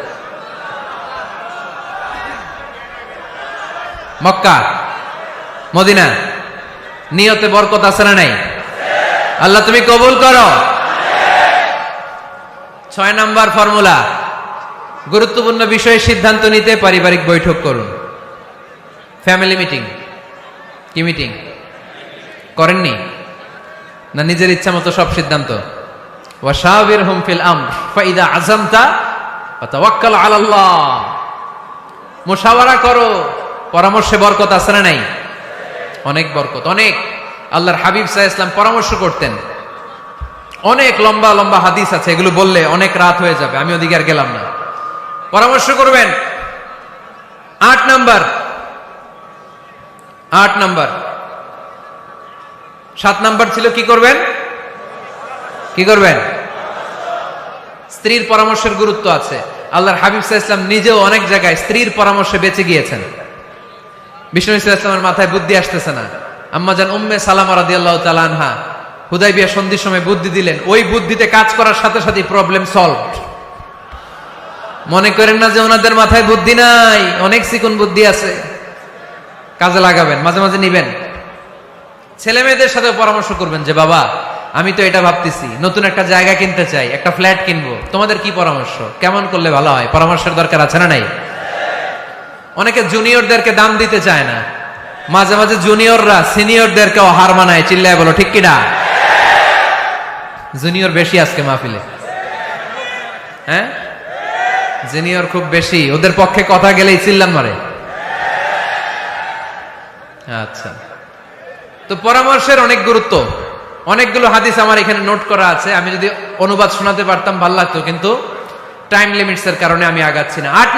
মক্কা, মদিনা। নিয়তে বরকত আছে না নাই? আল্লাহ তুমি কবুল করো। 6 নাম্বার ফর্মুলা, গুরুত্বপূর্ণ বিষয়ে সিদ্ধান্ত নিতে পারিবারিক বৈঠক করুন। Family meeting. কি মিটিং করেননি? না নিজের ইচ্ছা মতো সব সিদ্ধান্ত? ওয়াশাবিরহুম ফিল আমর ফাইদা আযামতা ফাতাওয়াক্কাল আলাল্লাহ। মুশাওয়ারা করো, পরামর্শে বরকত আছে না নাই? অনেক বরকত, অনেক। আল্লাহর হাবিব সাল্লাল্লাহু আলাইহি ওয়াসাল্লাম পরামর্শ করতেন। অনেক লম্বা লম্বা হাদিস আছে, এগুলো বললে অনেক রাত হয়ে যাবে, আমি ওদিকে আর গেলাম না। পরামর্শ করবেন। 8 নাম্বার 7 নাম্বার ছিল কি করবেন? স্ত্রীর পরামর্শের গুরুত্ব আছে। আল্লাহর হাবিব সাল্লাল্লাহু আলাইহি ওয়াসাল্লাম নিজেও অনেক জায়গায় স্ত্রীর পরামর্শে বেঁচে গিয়েছেন। বিষ্ণু সাল্লাল্লাহু আলাইহি ওয়াসাল্লামের মাথায় বুদ্ধি আসতেছে না, আম্মাজান উম্মে সালামা রাদিয়াল্লাহু তাআলা আনহা হুদাইবিয়া সন্ধির সময় বুদ্ধি দিলেন, ওই বুদ্ধিতে কাজ করার সাথে সাথে প্রবলেম সলভড। মনে করেন না যে ওনাদের মাথায় বুদ্ধি নাই, অনেক চিকন বুদ্ধি আছে, কাজে লাগাবেন, মাঝে মাঝে নিবেন। ছেলে মেয়েদের সাথে পরামর্শ করবেন যে বাবা আমি তো এটা ভাবতেছি, নতুন একটা জায়গা কিনতে চাই, একটা ফ্ল্যাট কিনবো, তোমাদের কি পরামর্শ, কেমন করলে ভালো হয়? পরামর্শের দরকার আছে না নাই? অনেকে জুনিয়রদেরকে দাম দিতে চায় না, মাঝে মাঝে জুনিয়ররা সিনিয়রদেরকে হার মানায়, চিল্লায় বলো ঠিক কিনা? জুনিয়র বেশি আজকে মাহফিলে, হ্যাঁ জুনিয়র খুব বেশি, ওদের পক্ষে কথা গেলেই চিল্লান মারে। আচ্ছা, তো পরামর্শের অনেক গুরুত্ব। অনেকগুলো হাদিস আমার এখানে নোট করা আছে, আমি যদি অনুবাদ শোনাতে পারতাম ভালো লাগতো, কিন্তু টাইম লিমিটস এর কারণে আমি আগাচ্ছি না। 8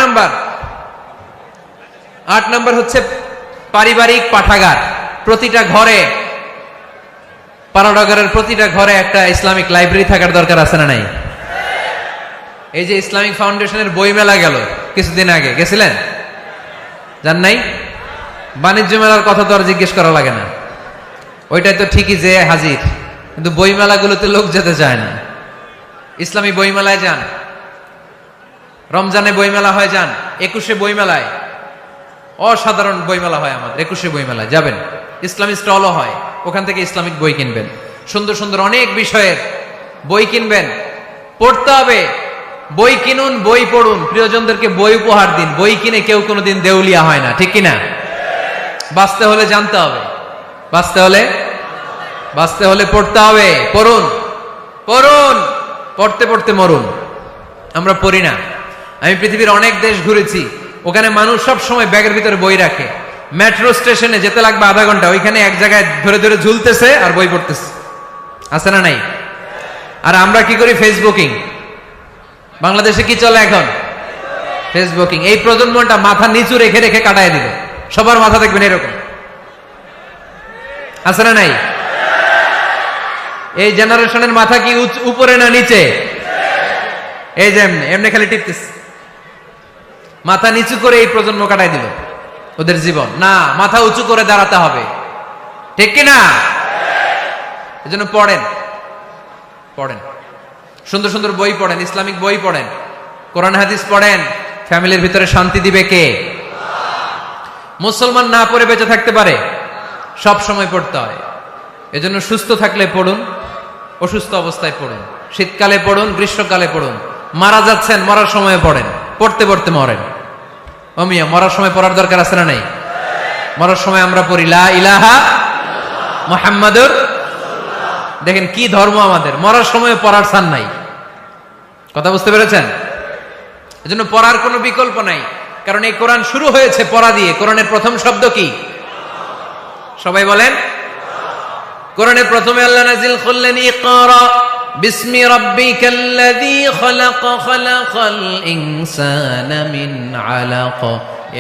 নাম্বার হচ্ছে পারিবারিক পাঠাগার। প্রতিটা ঘরে, পানাডগরের প্রতিটা ঘরে একটা ইসলামিক লাইব্রেরি থাকার দরকার আছে না নাই? এই যে ইসলামিক ফাউন্ডেশনের বই মেলা গেল কিছুদিন আগে, গেছিলেন? জান নাই? বাণিজ্য মেলার কথা তো আর জিজ্ঞেস করা লাগে না, ওইটাই তো ঠিকই যে হাজির, কিন্তু বই মেলাগুলোতে লোক যেতে চায় না। ইসলামী বই মেলায় যান, রমজানে বই মেলা হয় যান, 21শে বই মেলায়, অসাধারণ বই মেলা হয় আমাদের 21শে বই মেলায় যাবেন, ইসলামী স্টলও হয়, ওখান থেকে ইসলামিক বই কিনবেন, সুন্দর সুন্দর অনেক বিষয়ের বই কিনবেন। পড়তে হবে, বই কিনুন, বই পড়ুন, প্রিয়জনদেরকে বই উপহার দিন। বই কিনে কেউ কোনোদিন দেউলিয়া হয় না, ঠিক কিনা? বাঁচতে হলে জানতে হবে, বাঁচতে হলে পড়তে হবে। পড়ুন, পড়তে পড়তে মরুন। আমরা পড়ি না। আমি পৃথিবীর অনেক দেশ ঘুরেছি, ওখানে মানুষ সব সময় ব্যাগের ভিতরে বই রাখে। মেট্রো স্টেশনে যেতে লাগবে আধা ঘন্টা, ওইখানে এক জায়গায় ধরে ধরে ঝুলতেছে আর বই পড়তেছে, আছে না নাই? আর আমরা কি করি? ফেসবুকিং। বাংলাদেশে কি চলে এখন? ফেসবুকিং। এই প্রজন্মটা মাথা নিচু রেখে রেখে কাটায় দিবে, সবার মাথা দেখবেন এরকম, আছে না নাই? এই জেনারেশনের মাথা কি উপরে না নিচে? এই যে এমনি খালি টিপতেছে, মাথা নিচু করে এই প্রজন্ম কাটাই দিল ওদের জীবন। না, মাথা উঁচু করে দাঁড়াতে হবে, ঠিক কিনা? এজন্য পড়েন, সুন্দর সুন্দর বই পড়েন, ইসলামিক বই পড়েন, কোরআন হাদিস পড়েন। ফ্যামিলির ভিতরে শান্তি দিবে কে? মুসলমান না পড়ে বেঁচে থাকতে পারে? সব সময় পড়তে হয়। এজন্য সুস্থ থাকলে পড়ুন, অসুস্থ অবস্থায় পড়ুন, শীতকালে পড়ুন, গ্রীষ্মকালে পড়ুন। মারা যাচ্ছেন, মরার সময় পড়েন, পড়তে পড়তে মরেন। ও মিয়া, মরার সময় পড়ার দরকার আছে না নাই? মরার সময় আমরা পড়ি লা ইলাহা মুহাম্মাদুর। দেখেন কি ধর্ম আমাদের, মরার সময় পড়ার ছাড় নাই। কথা বুঝতে পেরেছেন? এজন্য পড়ার কোনো বিকল্প নাই, কারণ এই কোরআন শুরু হয়েছে পড়া দিয়ে। কোরআনের প্রথম শব্দ কি? সবাই বলেন। কোরআনের প্রথমে আল্লাহ নাজিল করলেন ইকরা বিসমি রাব্বিকাল্লাযী খালাক খালাকাল ইনসানা মিন আলাক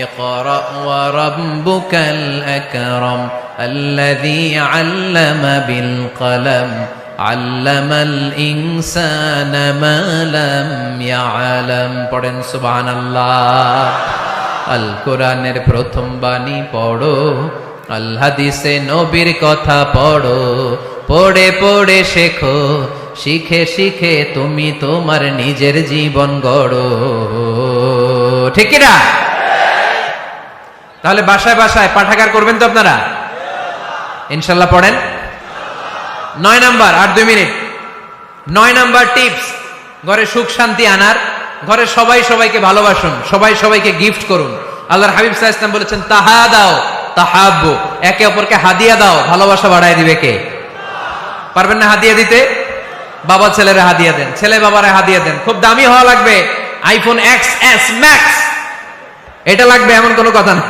ইকরা ওয়া রাব্বুকাল আকরাম আল্লাযী আল্লামা বিল কলম আল্লামাল ইনসানা মা লাম ইয়ালাম। পড়েন সুবহানাল্লাহ। আল কোরআনের প্রথম বাণী পড়ো, আল হাদিসে নবীর কথা পড়ো, পড়ে পড়ে শেখো, শিখে শিখে তুমি তোমার নিজের জীবন গড়ো, ঠিক কি না? তাহলে বাসায় বাসায় পাঠাগার করবেন তো আপনারা ইনশাল্লাহ। পড়েন। 9 নাম্বার, আর 2 মিনিট। 9 নাম্বার টিপস, ঘরে সুখ শান্তি আনার, ঘরে সবাই সবাইকে ভালোবাসুন, সবাই সবাইকে গিফট করুন। আল্লাহর হাবিব সাল্লাল্লাহু আলাইহি ওয়াসাল্লাম বলেছেন তাহাদাও তাহাব্বু, একে অপরকে হাদিয়া দাও, ভালোবাসা বাড়ায় দিবে কে? পারবেন না হাদিয়া দিতে? বাবা ছেলেরা হাদিয়া দেন, ছেলে বাবারে হাদিয়া দেন। খুব দামি হওয়া লাগবে, আইফোন XS Max এটা লাগবে এমন কোনো কথা না।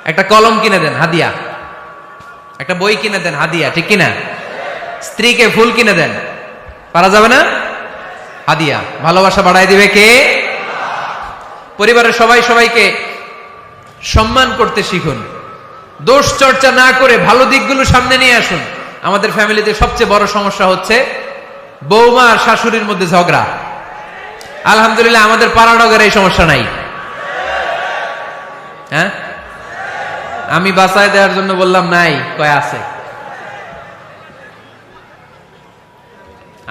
একটা কলম কিনে দেন হাদিয়া, একটা বই কিনে দেন হাদিয়া, ঠিক কিনা? স্ত্রীকে ফুল কিনে দেন, পারা যাবে না? হাদিয়া। ভালোবাসা বাড়াই দিবে কে? পরিবারের সবাই সবাইকে সম্মান করতে শিখুন, দোষ চর্চা না করে ভালো দিকগুলো সামনে নিয়ে আসুন। আমাদের ফ্যামিলিতে সবচেয়ে বড় সমস্যা হচ্ছে বৌমা আর শাশুড়ির মধ্যে ঝগড়া। আলহামদুলিল্লাহ আমাদের পাড়ানগরে এই সমস্যা নাই। হ্যাঁ, আমি বাঁচায় দেওয়ার জন্য বললাম নাই, কয় আছে।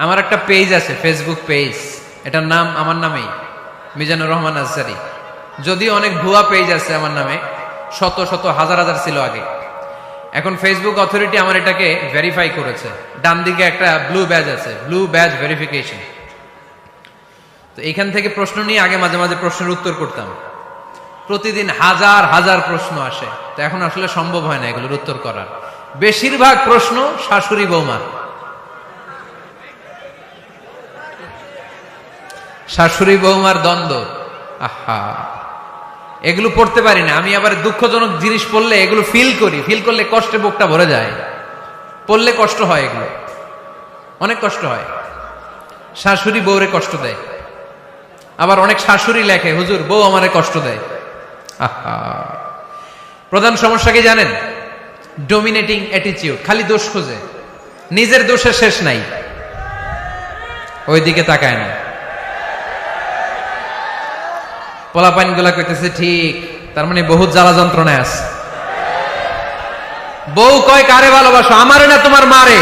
আমার একটা পেজ আছে, ফেসবুক পেজ, এটার নাম আমার নামেই, মিজানুর রহমান আজহারী। যদিও অনেক ভুয়া পেজ আছে আমার নামে, শত শত হাজার হাজার ছিল আগে। এখন ফেসবুক অথরিটি আমার এটাকে ভেরিফাই করেছে। ডান দিকে একটা ব্লু ব্যাজ আছে, ব্লু ব্যাজ ভেরিফিকেশন। তো এখান থেকে প্রশ্ন নিয়ে আগে মাঝে মাঝে প্রশ্নের উত্তর করতাম। প্রতিদিন হাজার হাজার প্রশ্ন আসে, তো এখন আসলে সম্ভব হয় না এগুলোর উত্তর করার। বেশিরভাগ প্রশ্ন শাশুড়ি বৌমা, শাশুড়ি বৌমার দ্বন্দ্ব। আহা, এগুলো পড়তে পারি না আমি। আবার দুঃখজনক জিনিস পড়লে এগুলো ফিল করি, ফিল করলে কষ্টে বুকটা ভরে যায়। পড়লে কষ্ট হয়, এগুলো অনেক কষ্ট হয়। শাশুড়ি বউরে কষ্ট দেয়, আবার অনেক শাশুড়ি লেখে হুজুর বউ আমারে কষ্ট দেয়। আহা, প্রধান সমস্যা কি জানেন? ডোমিনেটিং অ্যাটিটিউড, খালি দোষ খোঁজে, নিজের দোষের শেষ নাই, ওইদিকে তাকায় না। পোলাপাইন গুলা কইতেছে ঠিক, তার মানে বহুত জ্বালা যন্ত্রণায় আছে। বউ কয় কারে ভালোবাসো? আমারে না তোমার মারে।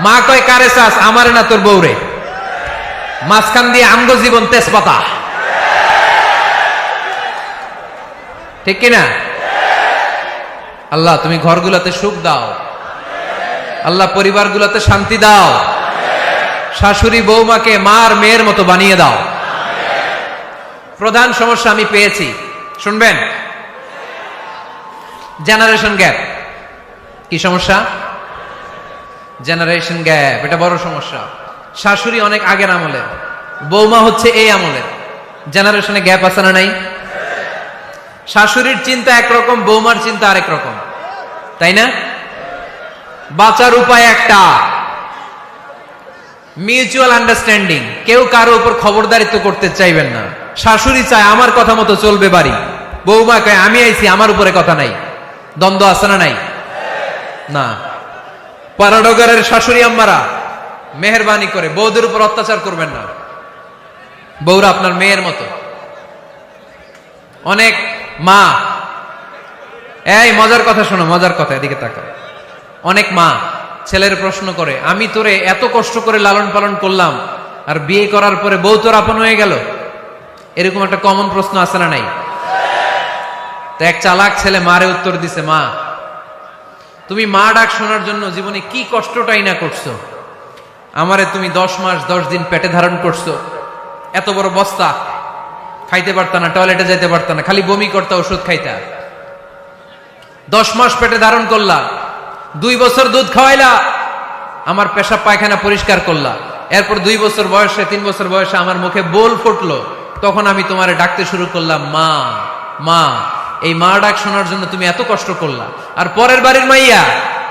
মা কয় কারে চাস? আমারে না তোর বউরে। মাঝখান দিয়ে আমগো জীবন তেজপাতা, ঠিক কিনা? আল্লাহ তুমি ঘরগুলোতে সুখ দাও, আল্লাহ পরিবারগুলোতে শান্তি দাও, শাশুড়ি বৌমাকে মার মেয়ের মতো বানিয়ে দাও। প্রধান সমস্যা আমি পেয়েছি, শুনবেন? Generation gap. কি সমস্যা? জেনারেশন গ্যাপ, এটা বড় সমস্যা। শাশুড়ি অনেক আগের আমলের, বৌমা হচ্ছে এই আমলের। জেনারেশনে গ্যাপ আছে না নাই? শাশুড়ির চিন্তা একরকম, বৌমার চিন্তা আরেক রকম, তাই না? বাঁচার উপায় একটা, মিউচুয়াল আন্ডারস্ট্যান্ডিং। কেউ কারো উপর খবরদারিত্ব করতে চাইবেন না। শাশুড়ি চায় আমার কথা মতো চলবে বাড়ি, বৌমা কয় আমি আইছি আমার উপরে কথা নাই। দ্বন্দ্ব আছে না নাই? না। পাড়াডগারের শাশুড়ি আম্মারা মেহেরবানি করে বউদের উপর অত্যাচার করবেন না। বউরা আপনার মেয়ের মতো। অনেক মা, এই মজার কথা শোনো, মজার কথা, এদিকে তাকাও। অনেক মা ছেলের প্রশ্ন করে, আমি তোরে এত কষ্ট করে লালন পালন করলাম, আর বিয়ে করার পরে বউ তোর আপন হয়ে গেল। এরকম একটা কমন প্রশ্ন আছে না নাই? তো এক চালাক ছেলে মারে উত্তর দিছে, মা তুমি মা ডাক শোনার জন্য জীবনে কি কষ্টটাই না করছো। আমারে তুমি 10 মাস 10 দিন পেটে ধারণ করছো, এত বড় বস্তা, খাইতে পারতা না, টয়লেটে যাইতে পারতা না, খালি বমি করতা, ওষুধ খাইতা। 10 মাস পেটে ধারণ করলা, 2 বছর দুধ খাওয়াইলা, আমার পেশাব পায়খানা পরিষ্কার করলা। এরপর 2 বছর বয়সে, 3 বছর বয়সে আমার মুখে বোল ফুটলো, তখন আমি তোমারে ডাকতে শুরু করলাম মা মা। এই মা ডাক শোনার জন্য তুমি এত কষ্ট করলা, আর পরের বাড়ির মাইয়া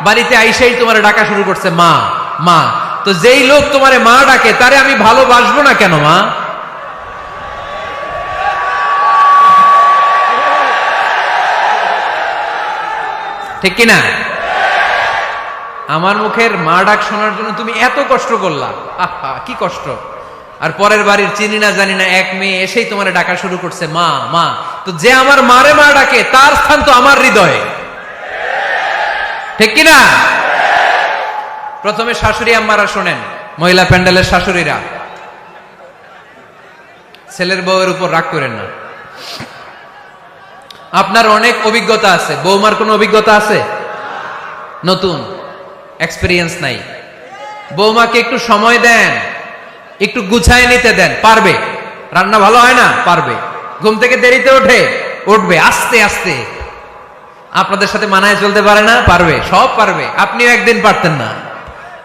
বাড়িতে আইসাই তোমারে ডাকা শুরু করছে মা মা। তো যেই লোক তোমারে মা ডাকে তারে আমি ভালোবাসবো না কেন মা? ঠিক কিনা? আমার মুখের মা ডাক শোনার জন্য তুমি এত কষ্ট করলা, আহা কি কষ্ট। আর পরের বাড়ির চিনি না জানি না এক মেয়ে এসেই তোমার ডাকা শুরু করছে মা মা। তো যে আমার মারে মা ডাকে তার স্থান তো আমার হৃদয়ে, ঠিক কিনা? প্রথমে শাশুড়ি আম্মারা শোনেন, মহিলা প্যান্ডেলের শাশুড়িরা, ছেলের বউয়ের উপর রাগ করেন না। আপনার অনেক অভিজ্ঞতা আছে, বৌমার কোনো অভিজ্ঞতা আছে? নতুন এক্সপেরিয়েন্স নাই। বৌমাকে একটু সময় দেন, একটু গুছায় নিতে দেন, পারবে। রান্না ভালো হয় না, পারবে। ঘুম থেকে দেরিতে উঠবে আস্তে আস্তে। আপনাদের সাথে মানায় চলতে পারে না, পারবে, সব পারবে। আপনিও একদিন পারতেন না।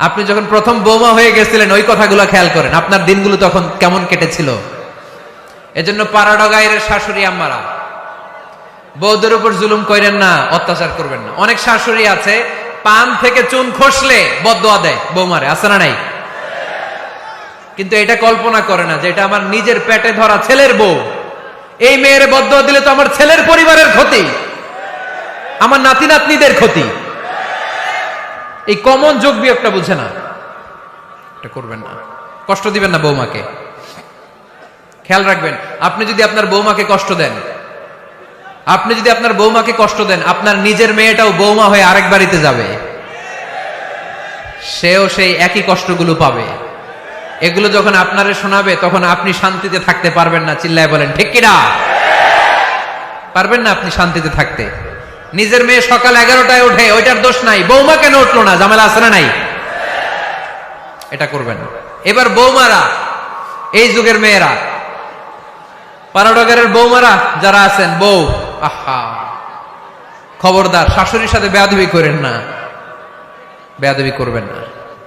আপনি যখন প্রথম বৌমা হয়ে গেছিলেন ওই কথাগুলো খেয়াল করেন, আপনার দিনগুলো তখন কেমন কেটেছিল। এজন্য পাড়াডা গায়ের শাশুড়ি আম্মারা বউদের উপর জুলুম করেন না, অত্যাচার করবেন না। অনেক শাশুড়ি আছে পান থেকে চুন খসলে বদদোয়া দেয় বৌমারে, আছে না নাই? কিন্তু এটা কল্পনা করে না যে এটা আমার নিজের পেটে ধরা ছেলের বউ, এই মেয়ের বদদোয়া দিলে তো আমার ছেলের পরিবারের ক্ষতি, আমার নাতি নাতনিদের ক্ষতি। এই কমন যোগ বিয়োগটা বুঝে না, এটা করবেন না, কষ্ট দিবেন না বৌমাকে। খেয়াল রাখবেন, আপনি যদি আপনার বৌমাকে কষ্ট দেন, আপনার নিজের মেয়েটাও বৌমা হয়ে আরেক বাড়িতে যাবে, সেও সেই একই কষ্টগুলো পাবে। এগুলো যখন আপনারে শোনাবে তখন আপনি শান্তিতে থাকতে পারবেন না। চিল্লায় বলেন ঠিক কিনা? পারবেন না আপনি শান্তিতে থাকতে। নিজের মেয়ে সকাল 11টায় ওঠে, ওইটার দোষ নাই, বৌমা কেন উঠলো না, ঝামেলা আছে না নাই? এটা করবেন না। এবার বৌমারা, এই যুগের মেয়েরা, পাড়াডগারের বৌমারা যারা আছেন, বউ, আহা, খবরদার শাশুড়ির সাথে বেয়াদবি করেন না, বেয়াদবি করবেন না।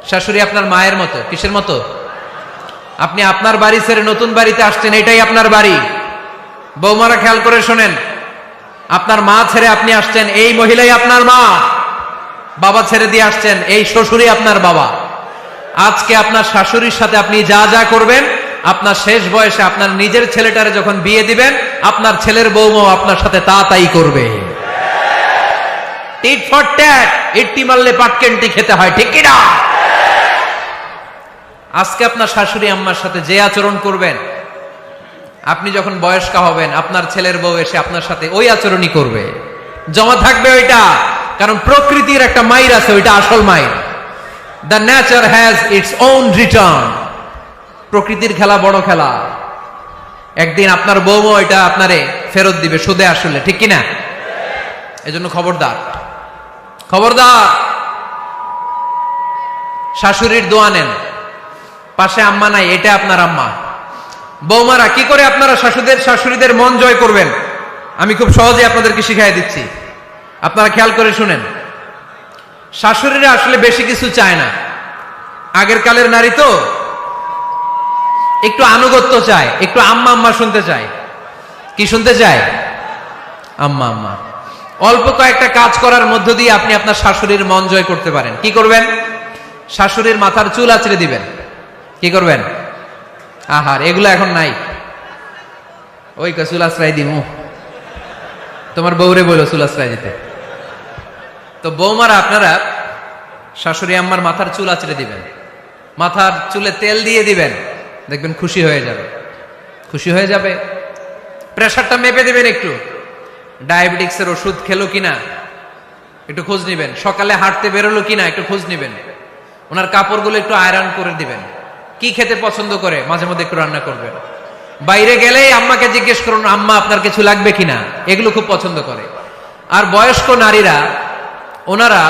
শাশুড়ি আপনার মায়ের মতো। কিসের মতো? আপনি আপনার বাড়ি ছেড়ে নতুন বাড়িতে আসছেন, এটাই আপনার বাড়ি। বৌমারা খেয়াল করে শোনেন, আপনার মা ছেড়ে আপনি আসছেন, এই মহিলাই আপনার মা। বাবা ছেড়ে দিয়ে আসছেন, এই শ্বশুরই আপনার বাবা। আজকে আপনার শাশুড়ির সাথে আপনি যা যা করবেন, আপনার শেষ বয়সে আপনার নিজের ছেলেটারে যখন বিয়ে দিবেন, আপনার ছেলের বৌমাও আপনার সাথে তা তাই করবে। টিট ফর ট্যাট, ইট্টি মারলে পাটকেনটি খেতে হয়, ঠিক কিনা? আজকে আপনার শাশুড়ি আম্মার সাথে যে আচরণ করবেন, আপনি যখন বয়স্কা হবেন আপনার ছেলের বউ এসে আপনার সাথে ওই আচরণই করবে, জমা থাকবে ওইটা। কারণ প্রকৃতির একটা মাইর আছে, ওইটা আসল মাইর। The nature has its own return. প্রকৃতির খেলা বড় খেলা, একদিন আপনার বউও এটা আপনারে ফেরত দিবে সুদে আসলে, ঠিক কিনা? এজন্য খবরদার, খবরদার। শাশুড়ির দোয়া নেন, পাশে আম্মা নাই, এটা আপনার আম্মা। বৌমারা কি করে আপনারা শাশুড়িদের মন জয় করবেন, আমি খুব সহজে আপনাদেরকে শিখাই দিচ্ছি, আপনারা খেয়াল করে শুনেন। শাশুড়িরা আসলে বেশি কিছু চায় না। আগের কালের নারী তো একটু আনুগত্য চায়, একটু আম্মা আম্মা শুনতে চায়। কি শুনতে চায়? আম্মা আম্মা। অল্প কয়েকটা কাজ করার মধ্য দিয়ে আপনি আপনার শাশুড়ির মন জয় করতে পারেন। কি করবেন? শাশুড়ির মাথার চুল আঁচড়ে দিবেন। কি করবেন? আহার, এগুলো এখন নাই। ওই চুল আশ্রয় দিমু, তোমার বউরে বলো চুল আশ্রয় দিতে। তো বৌমারা আপনারা শাশুড়ি আম্মার মাথার চুল আঁচড়ে দিবেন, মাথার চুলে তেল দিয়ে দিবেন, দেখবেন খুশি হয়ে যাবে, খুশি হয়ে যাবে। প্রেশারটা মেপে দিবেন, একটু ডায়াবেটিক্সের ওষুধ খেলো কিনা একটু খোঁজ নিবেন, সকালে হাঁটতে বেরোলো কিনা একটু খোঁজ নিবেন, ওনার কাপড়গুলো একটু আয়রন করে দিবেন। কি খেতে পছন্দ করে মাঝে মধ্যে একটু রান্না করবেন। বাইরে গেলেই আম্মাকে জিজ্ঞেস করুন, আম্মা আপনার কিছু লাগবে কিনা, এগুলো খুব পছন্দ করে। আর বয়স্ক নারীরা, ওনারা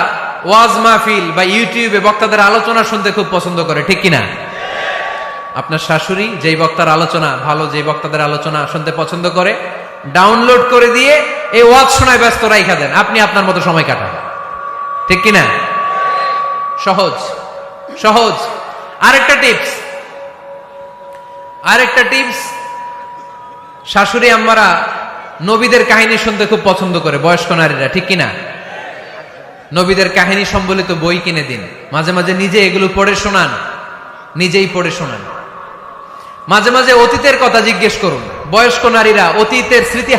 ওয়াজ মাহফিল বা ইউটিউবে বক্তাদের আলোচনা শুনতে খুব পছন্দ করে, ঠিক কিনা? আপনার শাশুড়ি যেই বক্তার আলোচনা ভালো, যেই বক্তাদের আলোচনা শুনতে পছন্দ করে, ডাউনলোড করে দিয়ে এই ওয়াজ শোনায় ব্যস্ত রাইখা দেন, আপনি আপনার মতো সময় কাটান, ঠিক কিনা? সহজ সহজ। আরেকটা টিপস, শাশুড়ি আম্মারা নবীদের কাহিনী শুনতে খুব পছন্দ করে, বয়স্ক নারীরা, ঠিক কিনা? নবীদের কাহিনী সম্বলিত বই কিনে দিন, মাঝে মাঝে নিজে এগুলো পড়ে শোনান, নিজেই পড়ে শোনান। মাঝে মাঝে অতীতের কথা জিজ্ঞেস করুন। বয়স্ক নারীরা অতীতের স্মৃতি